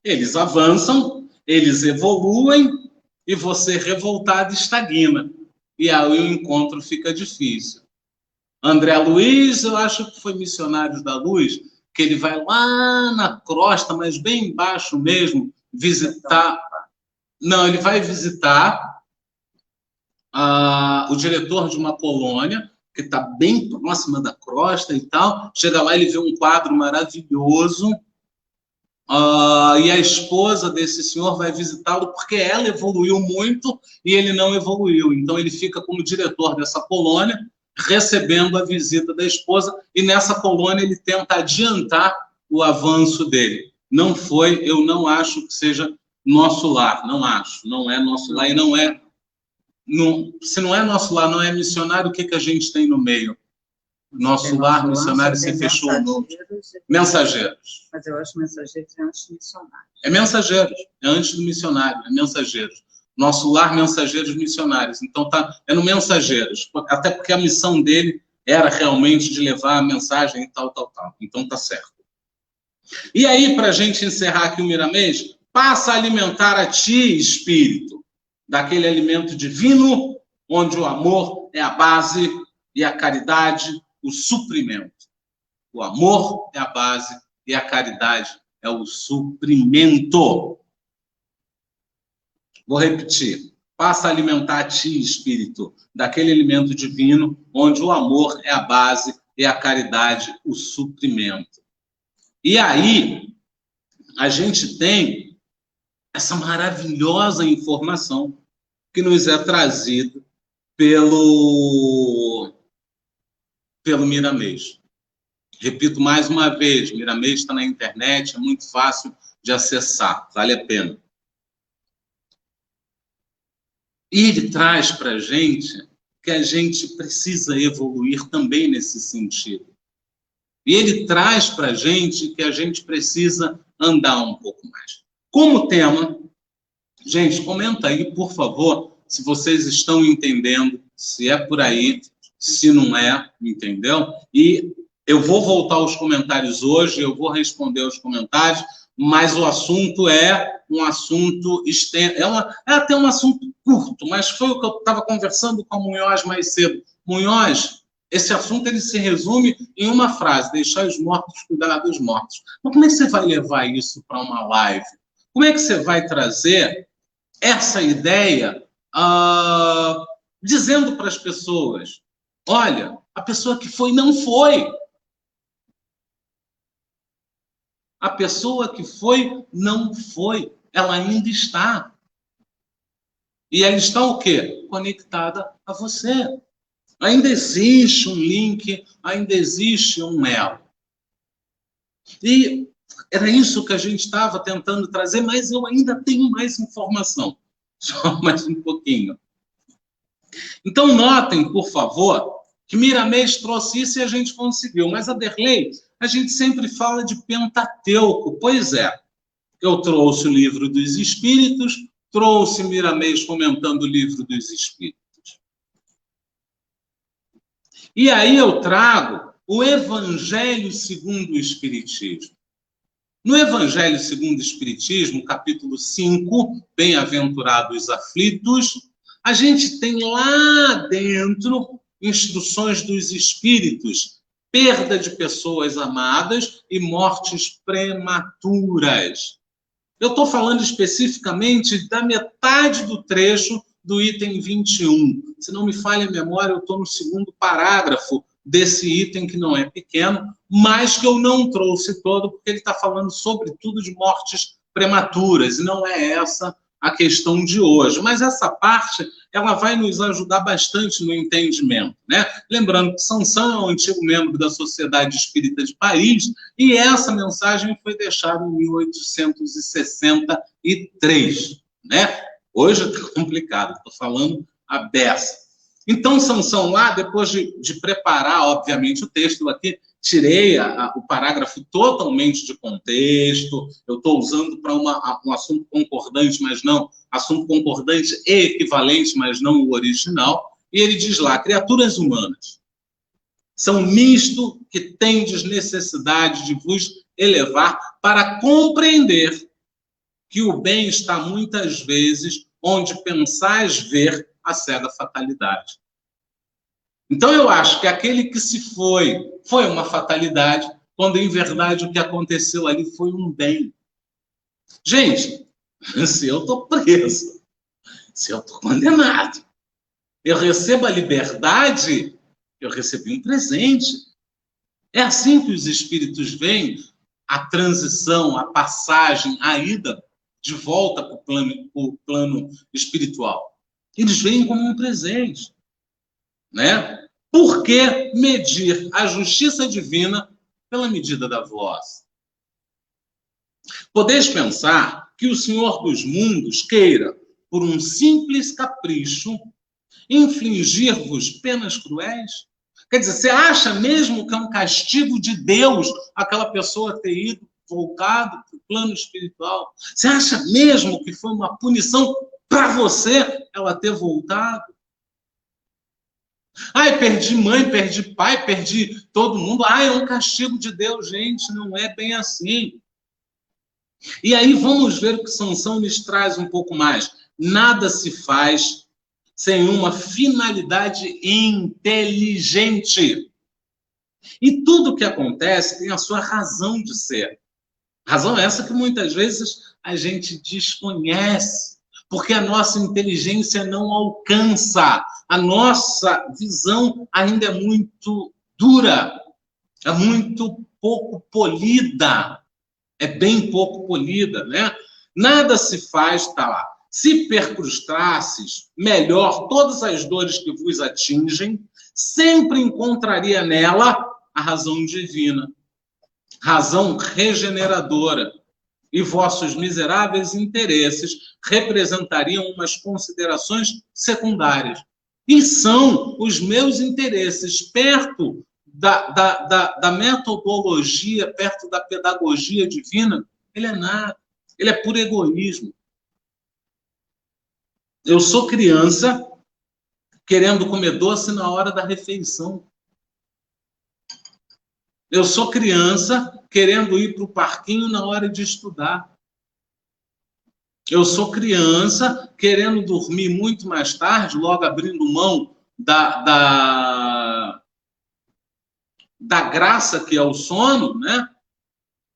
Eles avançam, eles evoluem, e você, revoltado, estagna. E aí o encontro fica difícil. André Luiz, eu acho que foi Missionários da Luz, que ele vai lá na crosta, mas bem embaixo mesmo, visitar... Não, ele vai visitar o diretor de uma colônia, que está bem próxima da crosta e tal. Chega lá, ele vê um quadro maravilhoso, e a esposa desse senhor vai visitá-lo porque ela evoluiu muito e ele não evoluiu. Então, ele fica como diretor dessa colônia, recebendo a visita da esposa, e nessa colônia ele tenta adiantar o avanço dele. Não foi, eu não acho que seja nosso lar, não acho, não é nosso lar, e não é, se não é nosso lar, não é missionário, o que a gente tem no meio? Nosso lar, missionário, se fechou no... Mensageiros. Mas eu acho mensageiros é antes do missionário. É mensageiros, é antes do missionário, é mensageiros. Nosso lar, mensageiros missionários. Então, é no mensageiros. Até porque a missão dele era realmente de levar a mensagem e tal. Então, tá certo. E aí, para a gente encerrar aqui o Miramês, passa a alimentar a ti, espírito, daquele alimento divino, onde o amor é a base e a caridade o suprimento. O amor é a base e a caridade é o suprimento. Vou repetir. Passa a alimentar a ti, espírito, daquele alimento divino, onde o amor é a base e a caridade o suprimento. E aí, a gente tem essa maravilhosa informação que nos é trazida pelo Miramês. Repito mais uma vez, Miramês está na internet, é muito fácil de acessar, vale a pena. E ele traz para a gente que a gente precisa evoluir também nesse sentido. E ele traz para a gente que a gente precisa andar um pouco mais. Como tema, gente, comenta aí, por favor, se vocês estão entendendo, se é por aí, se não é, entendeu? E eu vou voltar aos comentários hoje, eu vou responder aos comentários, mas o assunto é um assunto extenso, é até um assunto curto, mas foi o que eu estava conversando com a Munhoz mais cedo. Munhoz, esse assunto ele se resume em uma frase: deixar os mortos cuidar dos mortos. Mas como é que você vai levar isso para uma live? Como é que você vai trazer essa ideia dizendo para as pessoas: olha, a pessoa que foi não foi. A pessoa que foi não foi. Ela ainda está. E ela está o quê? Conectada a você. Ainda existe um link, ainda existe um elo. E era isso que a gente estava tentando trazer, mas eu ainda tenho mais informação. Só mais um pouquinho. Então, notem, por favor, que Miramês trouxe isso e a gente conseguiu. Mas, Aderlei, a gente sempre fala de Pentateuco. Pois é, eu trouxe o Livro dos Espíritos, trouxe Miramês comentando o Livro dos Espíritos. E aí eu trago o Evangelho segundo o Espiritismo. No Evangelho segundo o Espiritismo, capítulo 5, Bem-aventurados aflitos, a gente tem lá dentro instruções dos espíritos, perda de pessoas amadas e mortes prematuras. Eu estou falando especificamente da metade do trecho do item 21. Se não me falha a memória, eu estou no segundo parágrafo desse item, que não é pequeno, mas que eu não trouxe todo, porque ele está falando sobretudo de mortes prematuras, e não é essa a questão de hoje. Mas essa parte, ela vai nos ajudar bastante no entendimento, né? Lembrando que Sansão é um antigo membro da Sociedade Espírita de Paris, e essa mensagem foi deixada em 1863, né? Hoje está complicado, estou falando a beça. Então, Sansão lá, depois de preparar, obviamente, o texto, eu aqui tirei o parágrafo totalmente de contexto, eu estou usando para um assunto concordante, mas não, assunto concordante e equivalente, mas não o original, e ele diz lá: criaturas humanas são misto que tendes necessidade de vos elevar para compreender que o bem está muitas vezes onde pensais ver a cega fatalidade. Então eu acho que aquele que se foi uma fatalidade, quando em verdade o que aconteceu ali foi um bem. Gente, se eu estou preso, se eu estou condenado, eu recebo a liberdade, eu recebi um presente. É assim que os espíritos veem a transição, a passagem, a ida de volta para o plano espiritual. Eles veem como um presente, né? Por que medir a justiça divina pela medida da voz? Podeis pensar que o Senhor dos mundos queira, por um simples capricho, infligir-vos penas cruéis? Quer dizer, você acha mesmo que é um castigo de Deus aquela pessoa ter ido, voltado para o plano espiritual? Você acha mesmo que foi uma punição para você ela ter voltado? Ai, perdi mãe, perdi pai, perdi todo mundo. Ai, é um castigo de Deus, gente. Não é bem assim. E aí vamos ver o que Sansão nos traz um pouco mais. Nada se faz sem uma finalidade inteligente. E tudo que acontece tem a sua razão de ser. Razão essa que muitas vezes a gente desconhece, porque a nossa inteligência não alcança. A nossa visão ainda é muito dura, é muito pouco polida, é bem pouco polida, né? Nada se faz, está lá. Se percrustrasses, melhor todas as dores que vos atingem, sempre encontraria nela a razão divina, razão regeneradora, e vossos miseráveis interesses representariam umas considerações secundárias. E são os meus interesses perto da metodologia, perto da pedagogia divina, ele é nada, ele é puro egoísmo. Eu sou criança querendo comer doce na hora da refeição. Eu sou criança querendo ir para o parquinho na hora de estudar. Eu sou criança querendo dormir muito mais tarde, logo abrindo mão da graça que é o sono, né?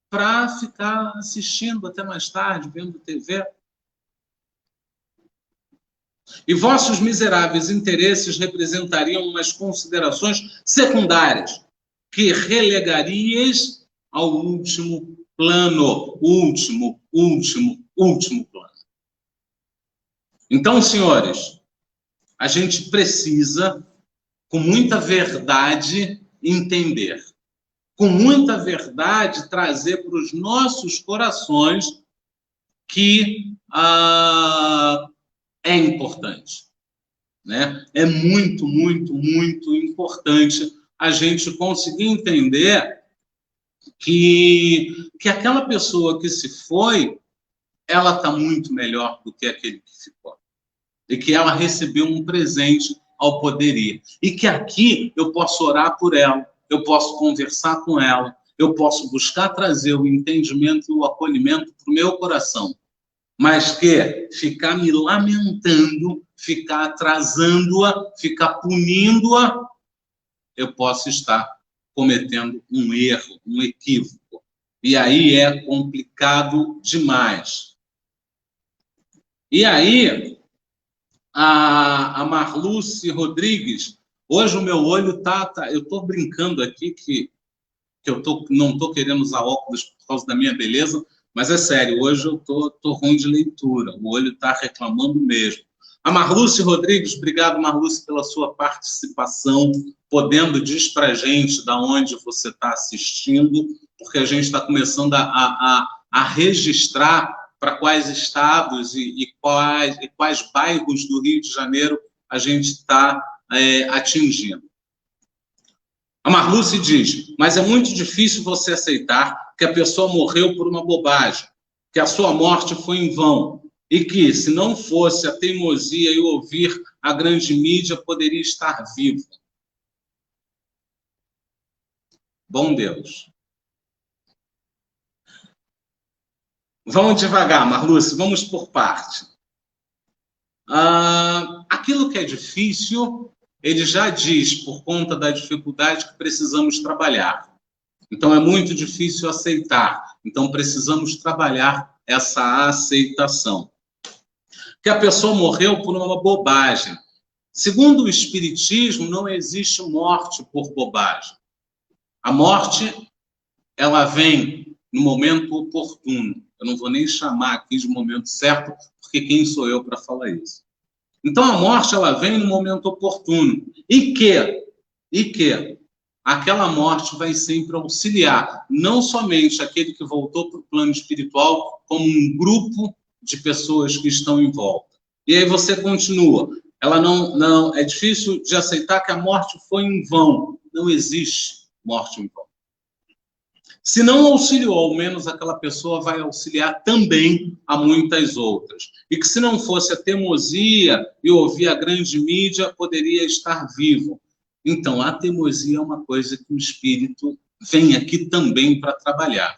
Para ficar assistindo até mais tarde, vendo TV. E vossos miseráveis interesses representariam umas considerações secundárias que relegarias ao último plano. Último plano. Então, senhores, a gente precisa, com muita verdade, entender. Com muita verdade, trazer para os nossos corações que é importante. Né? É muito importante a gente conseguir entender que aquela pessoa que se foi, ela está muito melhor do que aquele que ficou. E que ela recebeu um presente ao poder ir. E que aqui eu posso orar por ela, eu posso conversar com ela, eu posso buscar trazer o entendimento e o acolhimento para o meu coração. Mas que ficar me lamentando, ficar atrasando-a, ficar punindo-a, eu posso estar cometendo um erro, um equívoco. E aí é complicado demais. E aí, a Marluce Rodrigues, hoje o meu olho eu estou brincando aqui que eu não estou querendo usar óculos por causa da minha beleza, mas é sério, hoje eu tô ruim de leitura, o olho está reclamando mesmo. A Marluce Rodrigues, obrigado, Marluce, pela sua participação, podendo dizer para a gente de onde você está assistindo, porque a gente está começando a registrar para quais estados e quais bairros do Rio de Janeiro a gente está atingindo. A Marluce diz, mas é muito difícil você aceitar que a pessoa morreu por uma bobagem, que a sua morte foi em vão, e que, se não fosse a teimosia e ouvir a grande mídia, poderia estar vivo. Bom Deus. Vamos devagar, Marluce, vamos por parte. Aquilo que é difícil, ele já diz, por conta da dificuldade, que precisamos trabalhar. Então, é muito difícil aceitar. Então, precisamos trabalhar essa aceitação. Que a pessoa morreu por uma bobagem. Segundo o Espiritismo, não existe morte por bobagem. A morte, ela vem no momento oportuno. Eu não vou nem chamar aqui de momento certo, porque quem sou eu para falar isso? Então, a morte, ela vem no momento oportuno. E que aquela morte vai sempre auxiliar, não somente aquele que voltou para o plano espiritual, como um grupo de pessoas que estão em volta. E aí você continua. Ela não é difícil de aceitar que a morte foi em vão. Não existe morte em vão. Se não auxiliou, ao menos aquela pessoa vai auxiliar também a muitas outras. E que se não fosse a teimosia e ouvir a grande mídia, poderia estar vivo. Então, a teimosia é uma coisa que o espírito vem aqui também para trabalhar.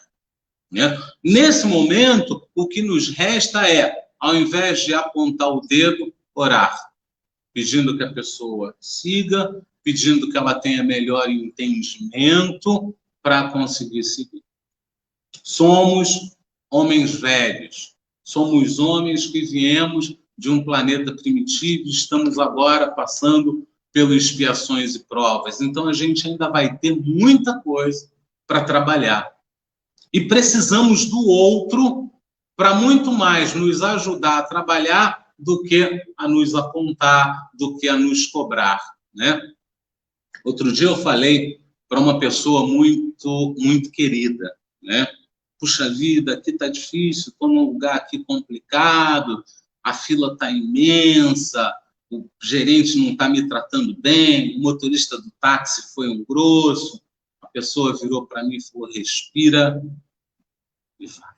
Né? Nesse momento, o que nos resta é, ao invés de apontar o dedo, orar. Pedindo que a pessoa siga, pedindo que ela tenha melhor entendimento, para conseguir seguir. Somos homens velhos, somos homens que viemos de um planeta primitivo e estamos agora passando pelas expiações e provas. Então, a gente ainda vai ter muita coisa para trabalhar. E precisamos do outro para muito mais nos ajudar a trabalhar do que a nos apontar, do que a nos cobrar. Né? Outro dia eu falei para uma pessoa muito, muito querida, né? Puxa vida, aqui está difícil, estou num lugar aqui complicado, a fila está imensa, o gerente não está me tratando bem, o motorista do táxi foi um grosso. A pessoa virou para mim e falou: respira e vai.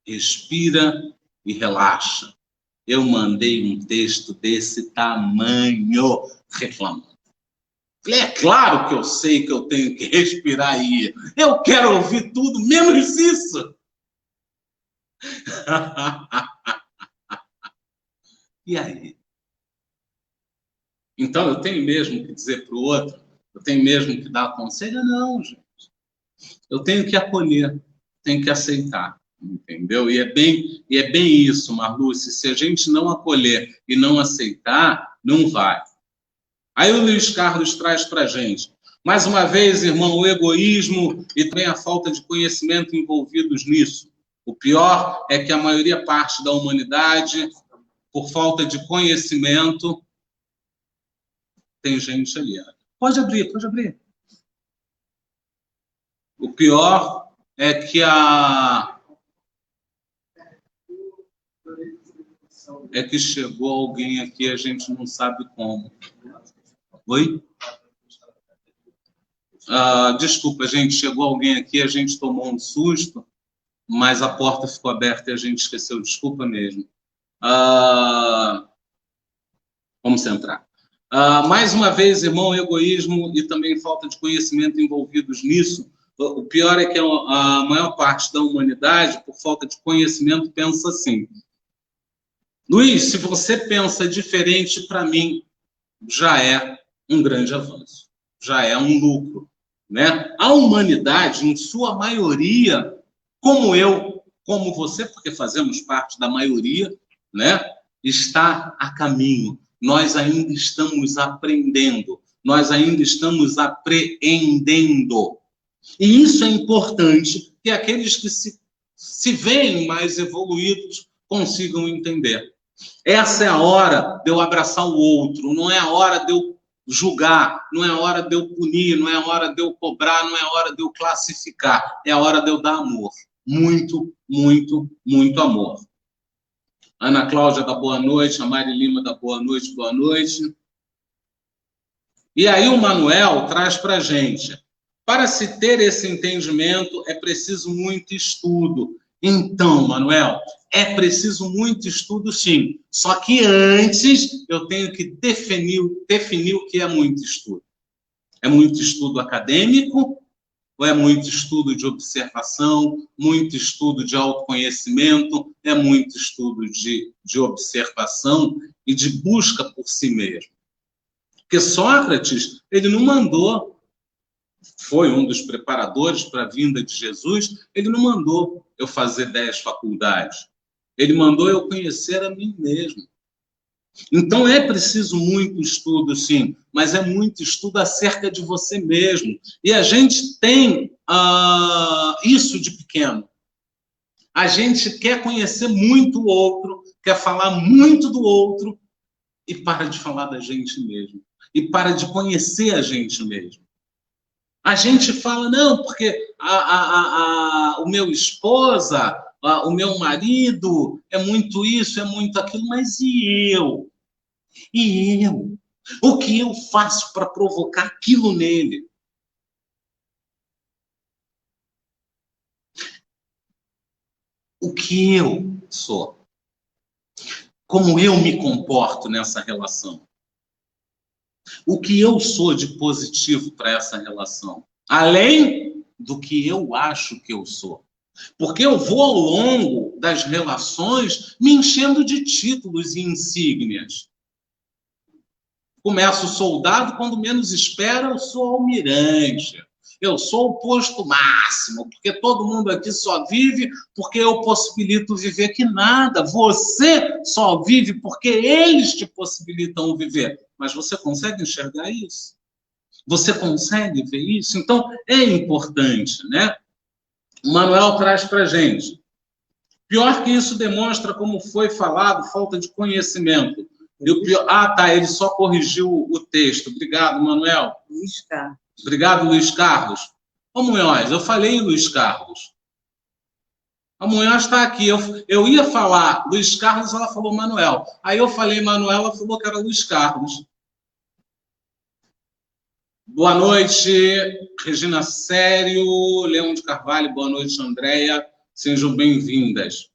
Respira e relaxa. Eu mandei um texto desse tamanho reclamando. Falei: é claro que eu sei que eu tenho que respirar aí. Eu quero ouvir tudo, menos isso. E aí? Então, eu tenho mesmo que dizer para o outro? Eu tenho mesmo que dar conselho? Não, gente. Eu tenho que acolher, tenho que aceitar, entendeu? E é bem isso, Marluce. Se a gente não acolher e não aceitar, não vai. Aí o Luiz Carlos traz para a gente. Mais uma vez, irmão, o egoísmo e também a falta de conhecimento envolvidos nisso. O pior é que a maioria parte da humanidade, por falta de conhecimento, tem gente ali. Pode abrir, pode abrir. O pior é que chegou alguém aqui, a gente não sabe como. Oi? Desculpa, gente, chegou alguém aqui, a gente tomou um susto, mas a porta ficou aberta e a gente esqueceu. Desculpa mesmo. Vamos centrar. Mais uma vez, irmão, egoísmo e também falta de conhecimento envolvidos nisso. O pior é que a maior parte da humanidade, por falta de conhecimento, pensa assim: Luiz, se você pensa diferente, para mim, já é um grande avanço, já é um lucro, né? A humanidade, em sua maioria, como eu, como você, porque fazemos parte da maioria, né, está a caminho. Nós ainda estamos aprendendo, nós ainda estamos apreendendo. E isso é importante que aqueles que se veem mais evoluídos consigam entender. Essa é a hora de eu abraçar o outro, não é a hora de eu julgar, não é a hora de eu punir, não é a hora de eu cobrar, não é a hora de eu classificar, é a hora de eu dar amor. Muito, muito, muito amor. Ana Cláudia da boa noite, a Mari Lima da boa noite, boa noite. E aí o Manuel traz para a gente: para se ter esse entendimento é preciso muito estudo. Então, Manuel, é preciso muito estudo, sim. Só que antes eu tenho que definir o que é muito estudo. É muito estudo acadêmico ou é muito estudo de observação, muito estudo de autoconhecimento, é muito estudo de observação e de busca por si mesmo? Porque Sócrates, ele não mandou, foi um dos preparadores para a vinda de Jesus, ele não mandou eu fazer 10 faculdades. Ele mandou eu conhecer a mim mesmo. Então é preciso muito estudo, sim, mas é muito estudo acerca de você mesmo. E a gente tem isso de pequeno. A gente quer conhecer muito o outro, quer falar muito do outro e para de falar da gente mesmo. E para de conhecer a gente mesmo. A gente fala: não, porque o meu esposa, o meu marido, é muito isso, é muito aquilo, mas e eu? E eu? O que eu faço para provocar aquilo nele? O que eu sou? Como eu me comporto nessa relação? O que eu sou de positivo para essa relação? Além do que eu acho que eu sou. Porque eu vou, ao longo das relações, me enchendo de títulos e insígnias. Começo soldado, quando menos espera, eu sou almirante. Eu sou o posto máximo, porque todo mundo aqui só vive porque eu possibilito viver. Que nada, você só vive porque eles te possibilitam viver. Mas você consegue enxergar isso? Você consegue ver isso? Então, é importante, né? O Manuel traz para a gente. Pior que isso demonstra, como foi falado, falta de conhecimento. E o pior... ele só corrigiu o texto. Obrigado, Manuel. Luiz Carlos. Obrigado, Luiz Carlos. Ô, Munhoz, eu falei Luiz Carlos. A Munhoz está aqui. Eu ia falar Luiz Carlos, ela falou Manuel. Aí eu falei Manuel, ela falou que era Luiz Carlos. Boa noite, Regina Sério, Leão de Carvalho, boa noite, Andréia. Sejam bem-vindas.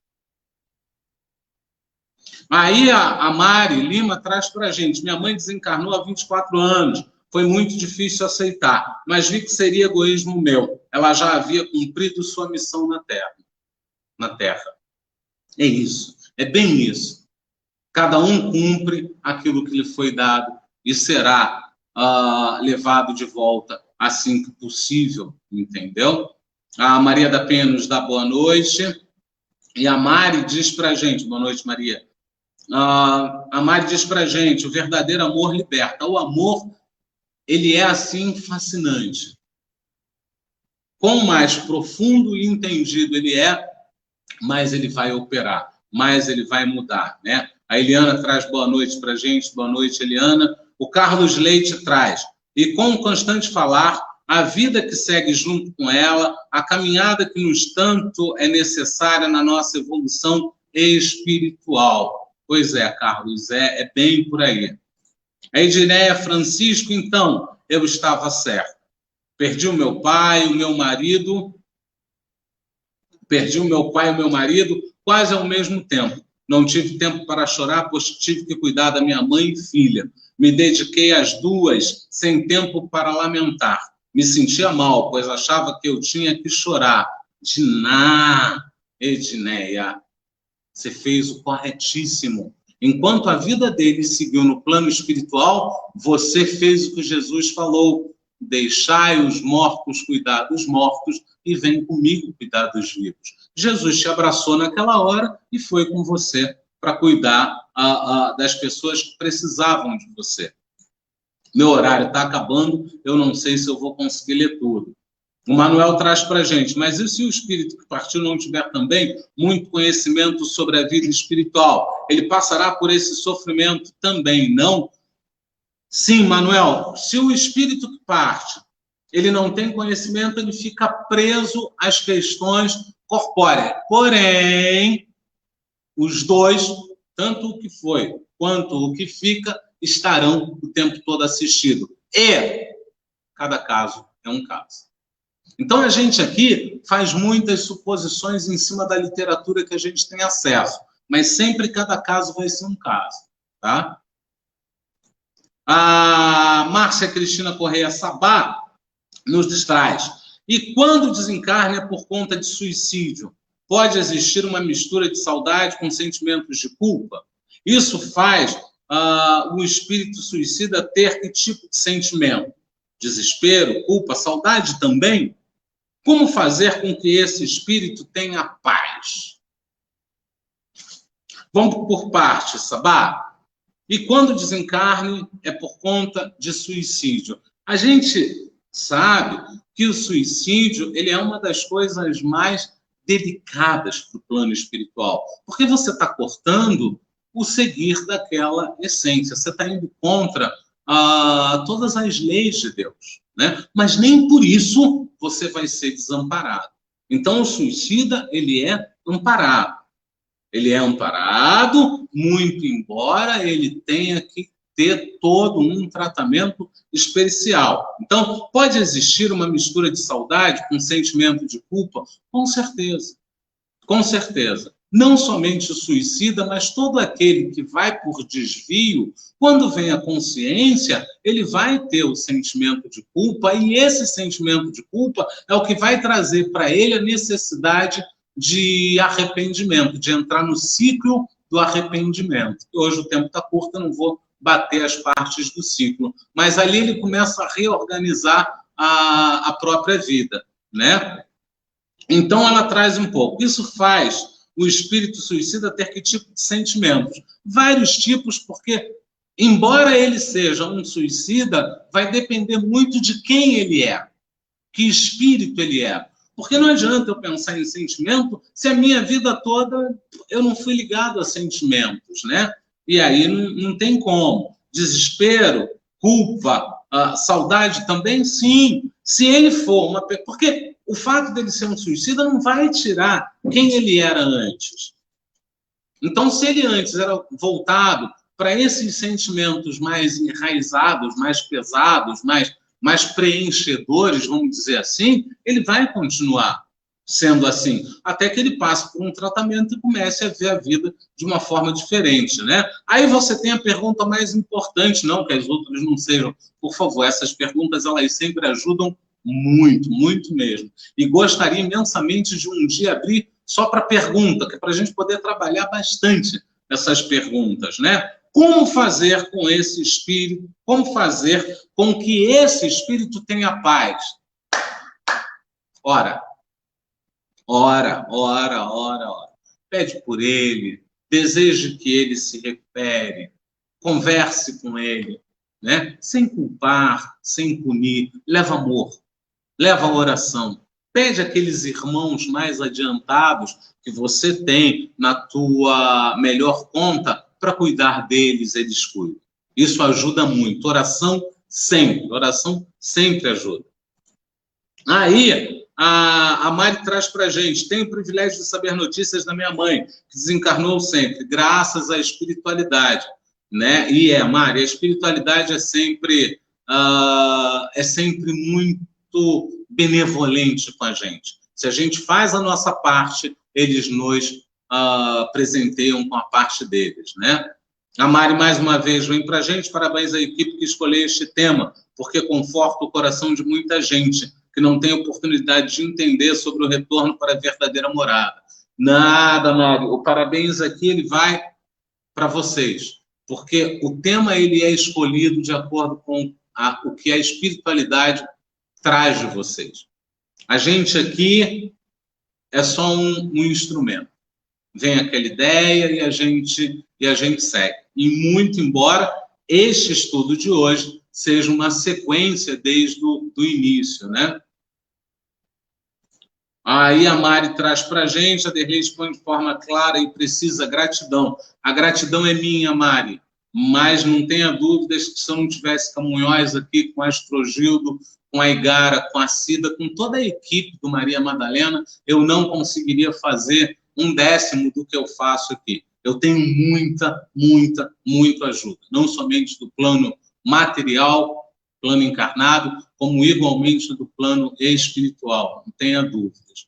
Aí a Mari Lima traz para a gente. Minha mãe desencarnou há 24 anos. Foi muito difícil aceitar, mas vi que seria egoísmo meu. Ela já havia cumprido sua missão na Terra. É isso, é bem isso. Cada um cumpre aquilo que lhe foi dado e será levado de volta assim que possível, entendeu? A Maria da Penha nos dá boa noite. E a Mari diz para a gente, boa noite, Maria. A Mari diz para a gente, o verdadeiro amor liberta. O amor, ele é assim fascinante. Quanto mais profundo e entendido ele é, mais ele vai operar, mais ele vai mudar, né? A Eliana traz boa noite para a gente, boa noite, Eliana. O Carlos Leite traz, e com o constante falar, a vida que segue junto com ela, a caminhada que nos tanto é necessária na nossa evolução espiritual. Pois é, Carlos, é bem por aí. A Edineia Francisco, então, eu estava certo. Perdi o meu pai, o meu marido, quase ao mesmo tempo. Não tive tempo para chorar, pois tive que cuidar da minha mãe e filha. Me dediquei às duas, sem tempo para lamentar. Me sentia mal, pois achava que eu tinha que chorar. Edneia, você fez o corretíssimo. Enquanto a vida dele seguiu no plano espiritual, você fez o que Jesus falou. Deixai os mortos cuidar dos mortos e vem comigo cuidar dos vivos. Jesus te abraçou naquela hora e foi com você para cuidar das pessoas que precisavam de você. Meu horário está acabando, eu não sei se eu vou conseguir ler tudo. O Manuel traz para a gente, mas e se o espírito que partiu não tiver também muito conhecimento sobre a vida espiritual? Ele passará por esse sofrimento também, não? Sim, Manuel, se o espírito que parte, ele não tem conhecimento, ele fica preso às questões corpóreas. Porém, os dois, tanto o que foi quanto o que fica, estarão o tempo todo assistidos. E cada caso é um caso. Então, a gente aqui faz muitas suposições em cima da literatura que a gente tem acesso, mas sempre cada caso vai ser um caso, tá? A Márcia Cristina Correia Sabá nos traz. E quando o desencarne é por conta de suicídio, pode existir uma mistura de saudade com sentimentos de culpa? Isso faz o espírito suicida ter que tipo de sentimento? Desespero, culpa, saudade também? Como fazer com que esse espírito tenha paz? Vamos por partes, Sabá. E quando o desencarne é por conta de suicídio? A gente sabe que o suicídio ele é uma das coisas mais delicadas para o plano espiritual, porque você está cortando o seguir daquela essência, você está indo contra todas as leis de Deus, né? Mas nem por isso você vai ser desamparado. Então, o suicida, ele é amparado. Ele é amparado, muito embora ele tenha que ter todo um tratamento especial. Então, pode existir uma mistura de saudade com sentimento de culpa? Com certeza. Com certeza. Não somente o suicida, mas todo aquele que vai por desvio, quando vem a consciência, ele vai ter o sentimento de culpa, e esse sentimento de culpa é o que vai trazer para ele a necessidade de arrependimento, de entrar no ciclo do arrependimento. Hoje o tempo está curto, eu não vou bater as partes do ciclo, mas ali ele começa a reorganizar a própria vida, né? Então ela traz um pouco. Isso faz o espírito suicida ter que tipo de sentimentos? Vários tipos, porque embora ele seja um suicida, vai depender muito de quem ele é, que espírito ele é. Porque não adianta eu pensar em sentimento se a minha vida toda eu não fui ligado a sentimentos, né? E aí não tem como. Desespero, culpa, Saudade também? Sim. Se ele for uma... Porque o fato dele ser um suicida não vai tirar quem ele era antes. Então, se ele antes era voltado para esses sentimentos mais enraizados, mais pesados, mais preenchedores, vamos dizer assim, ele vai continuar sendo assim, até que ele passe por um tratamento e comece a ver a vida de uma forma diferente, né? Aí você tem a pergunta mais importante, não que as outras não sejam. Por favor, essas perguntas, elas sempre ajudam muito, muito mesmo. E gostaria imensamente de um dia abrir só para pergunta, que é para a gente poder trabalhar bastante essas perguntas, né? Como fazer com esse espírito, como fazer com que esse espírito tenha paz? Ora. Pede por ele, deseje que ele se recupere, converse com ele, né? Sem culpar, sem punir, leva amor, leva oração. Pede aqueles irmãos mais adiantados que você tem na tua melhor conta para cuidar deles, eles cuidam. Isso ajuda muito. Oração sempre ajuda. Aí, a Mari traz para a gente: tenho o privilégio de saber notícias da minha mãe, que desencarnou sempre, graças à espiritualidade. Né? E Mari, a espiritualidade é sempre muito benevolente com a gente. Se a gente faz a nossa parte, eles nos presenteiam com a parte deles, né? A Mari, mais uma vez, vem para a gente. Parabéns à equipe que escolheu este tema, porque conforta o coração de muita gente que não tem oportunidade de entender sobre o retorno para a verdadeira morada. Nada, Mari. O parabéns aqui ele vai para vocês, porque o tema ele é escolhido de acordo com o que a espiritualidade traz de vocês. A gente aqui é só um instrumento. Vem aquela ideia e a gente segue. E muito embora este estudo de hoje seja uma sequência desde o início, né? Aí a Mari traz para a gente, a Derlei expõe de forma clara e precisa: gratidão. A gratidão é minha, Mari, mas não tenha dúvidas que se eu não tivesse Camões aqui com a Astrogildo, com a Igara, com a Cida, com toda a equipe do Maria Madalena, eu não conseguiria fazer 1/10 do que eu faço aqui. Eu tenho muita ajuda, não somente do plano material, plano encarnado, como igualmente do plano espiritual, não tenha dúvidas.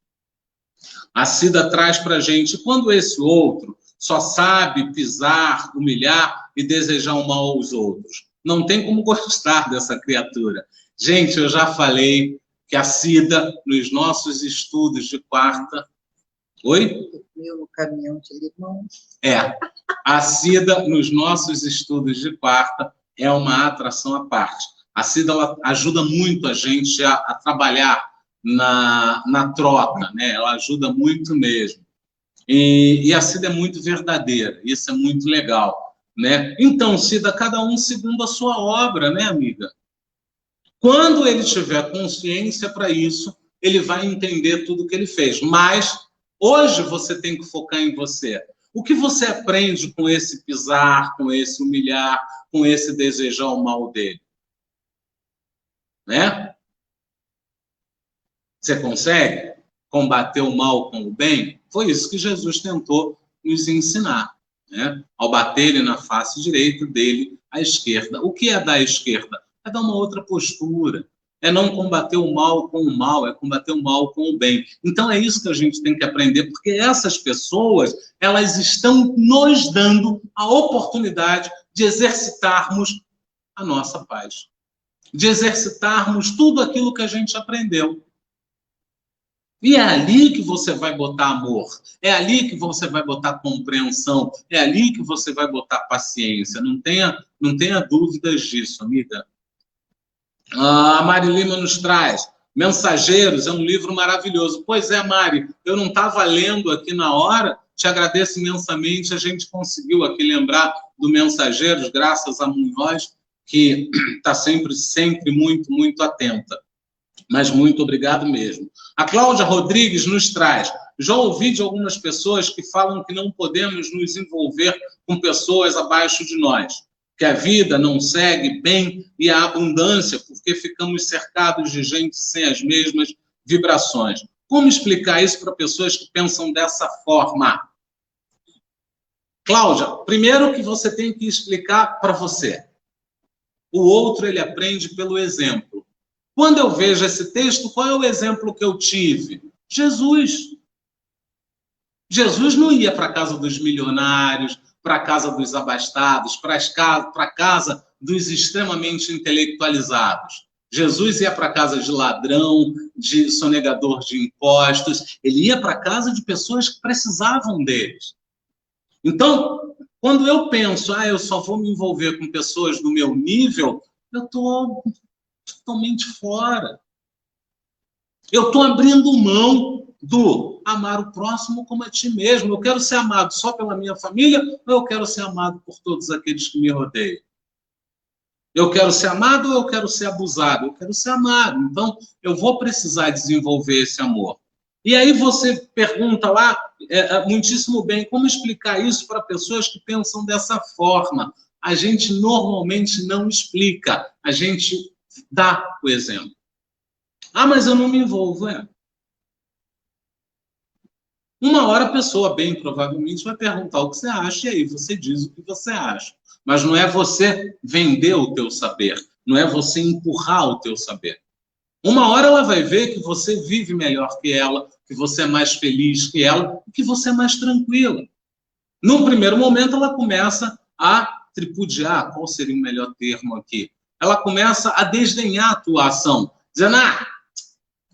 A Cida traz para a gente: quando esse outro só sabe pisar, humilhar e desejar o mal aos outros, não tem como gostar dessa criatura. Gente, eu já falei que a Cida, nos nossos estudos de quarta... Oi? No caminhão de limão. A Cida, nos nossos estudos de quarta, é uma atração à parte. A Cida ela ajuda muito a gente a trabalhar na troca, né? Ela ajuda muito mesmo. E a Cida é muito verdadeira, isso é muito legal, né? Então, Cida, cada um segundo a sua obra, né, amiga? Quando ele tiver consciência para isso, ele vai entender tudo que ele fez. Mas hoje você tem que focar em você. O que você aprende com esse pisar, com esse humilhar, com esse desejar o mal dele? Né? Você consegue combater o mal com o bem? Foi isso que Jesus tentou nos ensinar, né? Ao bater ele na face direita, dele à esquerda. O que é da esquerda? É dar uma outra postura. É não combater o mal com o mal, é combater o mal com o bem. Então é isso que a gente tem que aprender, porque essas pessoas, elas estão nos dando a oportunidade de exercitarmos a nossa paz, de exercitarmos tudo aquilo que a gente aprendeu. E é ali que você vai botar amor, é ali que você vai botar compreensão, é ali que você vai botar paciência. Não tenha dúvidas disso, amiga. A Mari Lima nos traz: Mensageiros é um livro maravilhoso. Pois é, Mari, eu não estava lendo aqui na hora, te agradeço imensamente, a gente conseguiu aqui lembrar do Mensageiros, graças a Munhoz, que está sempre muito atenta. Mas muito obrigado mesmo. A Cláudia Rodrigues nos traz: já ouvi de algumas pessoas que falam que não podemos nos envolver com pessoas abaixo de nós, que a vida não segue bem e a abundância, porque ficamos cercados de gente sem as mesmas vibrações. Como explicar isso para pessoas que pensam dessa forma? Cláudia, primeiro que você tem que explicar para você. O outro, ele aprende pelo exemplo. Quando eu vejo esse texto, qual é o exemplo que eu tive? Jesus. Jesus não ia para a casa dos milionários, para a casa dos abastados, para a casa dos extremamente intelectualizados. Jesus ia para a casa de ladrão, de sonegador de impostos, ele ia para a casa de pessoas que precisavam deles. Então, quando eu penso, eu só vou me envolver com pessoas do meu nível, eu estou totalmente fora. Eu estou abrindo mão do amar o próximo como a ti mesmo. Eu quero ser amado só pela minha família ou eu quero ser amado por todos aqueles que me rodeiam? Eu quero ser amado ou eu quero ser abusado? Eu quero ser amado. Então, eu vou precisar desenvolver esse amor. E aí você pergunta lá, muitíssimo bem, como explicar isso para pessoas que pensam dessa forma? A gente normalmente não explica, a gente dá o exemplo. Mas eu não me envolvo, Uma hora a pessoa, bem provavelmente, vai perguntar o que você acha, e aí você diz o que você acha. Mas não é você vender o teu saber, não é você empurrar o teu saber. Uma hora ela vai ver que você vive melhor que ela, que você é mais feliz que ela, que você é mais tranquila. No primeiro momento, ela começa a tripudiar, qual seria o melhor termo aqui? Ela começa a desdenhar a tua ação, dizendo,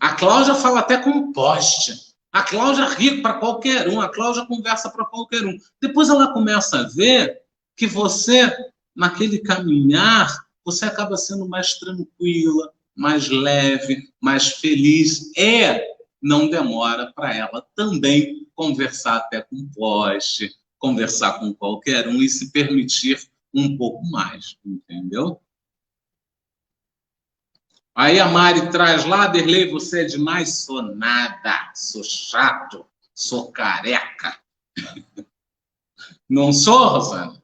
a Cláudia fala até com poste, a Cláudia ri para qualquer um, a Cláudia conversa para qualquer um. Depois ela começa a ver que você, naquele caminhar, você acaba sendo mais tranquila, mais leve, mais feliz. Não demora para ela também conversar até com poste, conversar com qualquer um e se permitir um pouco mais, entendeu? Aí a Mari traz lá, Derlei, você é demais, sou nada, sou chato, sou careca. Não sou, Rosana?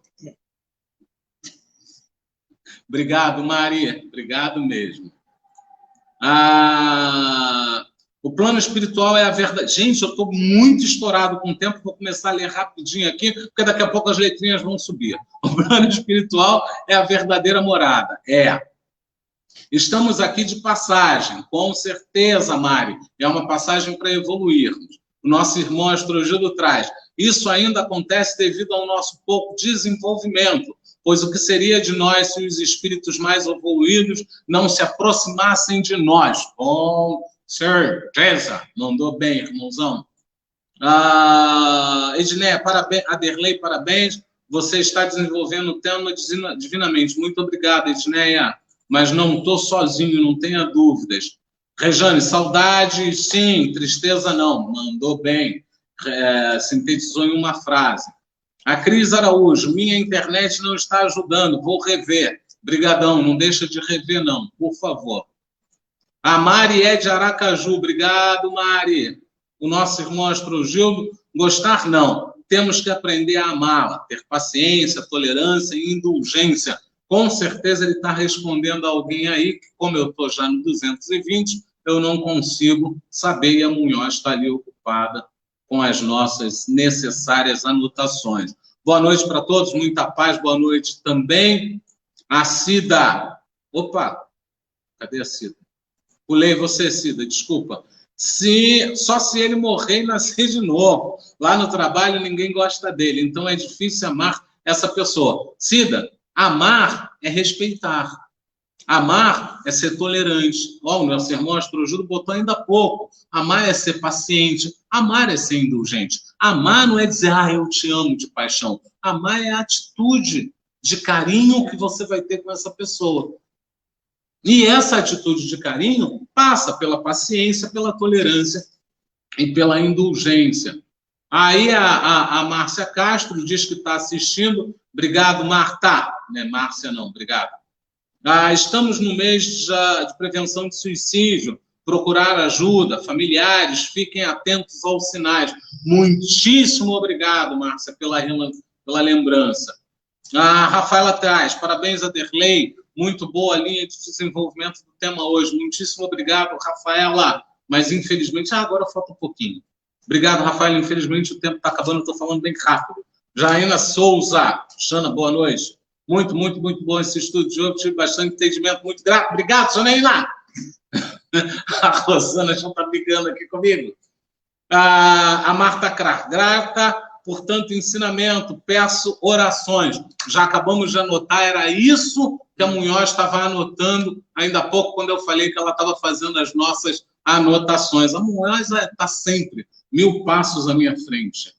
Obrigado, Mari, obrigado mesmo. O plano espiritual é a verdade. Gente, eu estou muito estourado com o tempo, vou começar a ler rapidinho aqui, porque daqui a pouco as letrinhas vão subir. O plano espiritual é a verdadeira morada. Estamos aqui de passagem, com certeza, Mari. É uma passagem para evoluirmos. O nosso irmão Astrogildo traz. Isso ainda acontece devido ao nosso pouco desenvolvimento, pois o que seria de nós se os espíritos mais evoluídos não se aproximassem de nós? Com certeza. Mandou bem, irmãozão. Edneia, parabéns. Aderlei, parabéns. Você está desenvolvendo o tema divinamente. Muito obrigado, Edneia. Mas não estou sozinho, não tenha dúvidas. Rejane, saudade, sim, tristeza não. Mandou bem. Sintetizou em uma frase. A Cris Araújo, minha internet não está ajudando, vou rever. Brigadão, não deixa de rever não, por favor. A Mari é de Aracaju, obrigado, Mari. O nosso irmão Astrogildo, gostar não, temos que aprender a amá-la, ter paciência, tolerância e indulgência. Com certeza ele está respondendo a alguém aí, que como eu estou já no 220, eu não consigo saber, e a Munhoz está ali ocupada com as nossas necessárias anotações. Boa noite para todos, muita paz, boa noite também. A Cida. Opa, cadê a Cida? Pulei você, Cida, desculpa. Só se ele morrer e nascer de novo. Lá no trabalho ninguém gosta dele, então é difícil amar essa pessoa. Cida, amar é respeitar. Amar é ser tolerante. O nosso irmão Astrogildo botou ainda há pouco. Amar é ser paciente. Amar é ser indulgente. Amar não é dizer, eu te amo de paixão. Amar é a atitude de carinho que você vai ter com essa pessoa. E essa atitude de carinho passa pela paciência, pela tolerância e pela indulgência. Aí a Márcia Castro diz que está assistindo. Obrigado, Marta. Não é Márcia, não. Obrigado. Estamos no mês de prevenção de suicídio. Procurar ajuda, familiares, fiquem atentos aos sinais. Muitíssimo obrigado, Márcia, pela lembrança. A Rafaela traz, parabéns a Derlei, muito boa linha de desenvolvimento do tema hoje. Muitíssimo obrigado, Rafaela. Mas, infelizmente, agora falta um pouquinho. Obrigado, Rafaela. Infelizmente, o tempo está acabando, eu estou falando bem rápido. Jaina Souza, Xana, boa noite. Muito, muito, muito bom esse estudo de hoje, tive bastante entendimento, muito grato. Obrigado, Janaína. A Rosana já está brigando aqui comigo. A Marta Crar, grata por tanto ensinamento, peço orações. Já acabamos de anotar, era isso que a Munhoz estava anotando ainda há pouco, quando eu falei que ela estava fazendo as nossas anotações. A Munhoz está sempre 1000 passos à minha frente.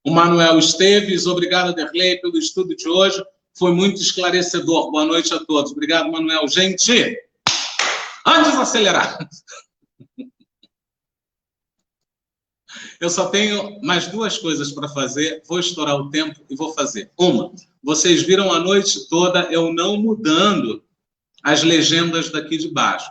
O Manuel Esteves, obrigado, Derlei, pelo estudo de hoje. Foi muito esclarecedor. Boa noite a todos. Obrigado, Manuel. Gente, antes de acelerar, eu só tenho mais 2 coisas para fazer. Vou estourar o tempo e vou fazer. Uma, vocês viram a noite toda eu não mudando as legendas daqui de baixo.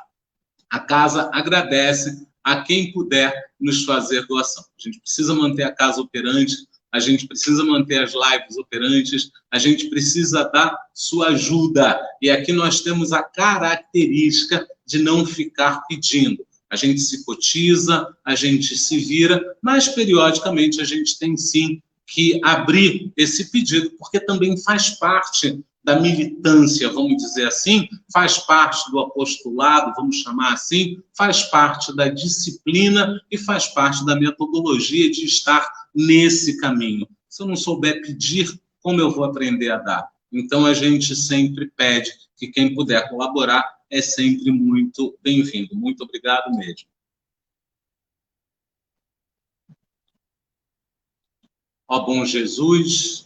A casa agradece a quem puder nos fazer doação. A gente precisa manter a casa operante, a gente precisa manter as lives operantes, a gente precisa da sua ajuda. E aqui nós temos a característica de não ficar pedindo. A gente se cotiza, a gente se vira, mas periodicamente a gente tem sim que abrir esse pedido, porque também faz parte da militância, vamos dizer assim, faz parte do apostolado, vamos chamar assim, faz parte da disciplina e faz parte da metodologia de estar nesse caminho. Se eu não souber pedir, como eu vou aprender a dar? Então, a gente sempre pede que quem puder colaborar é sempre muito bem-vindo. Muito obrigado mesmo. Ó bom Jesus,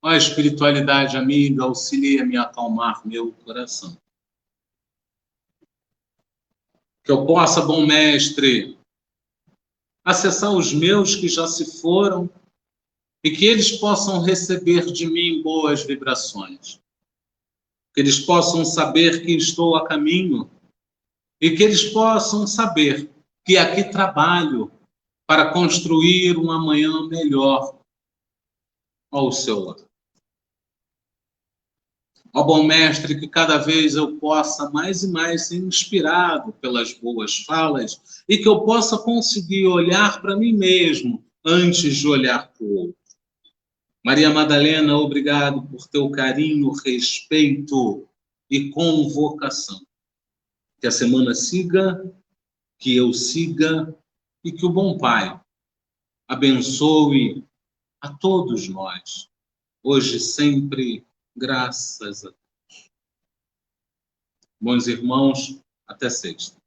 ó espiritualidade amiga, auxilia-me a acalmar meu coração. Que eu possa, bom mestre, acessar os meus que já se foram e que eles possam receber de mim boas vibrações. Que eles possam saber que estou a caminho e que eles possam saber que aqui trabalho para construir um amanhã melhor ao seu lado. Ó bom mestre, que cada vez eu possa mais e mais ser inspirado pelas boas falas e que eu possa conseguir olhar para mim mesmo antes de olhar para o outro. Maria Madalena, obrigado por teu carinho, respeito e convocação. Que a semana siga, que eu siga e que o bom Pai abençoe a todos nós, hoje e sempre, graças a Deus. Bons irmãos, até sexta.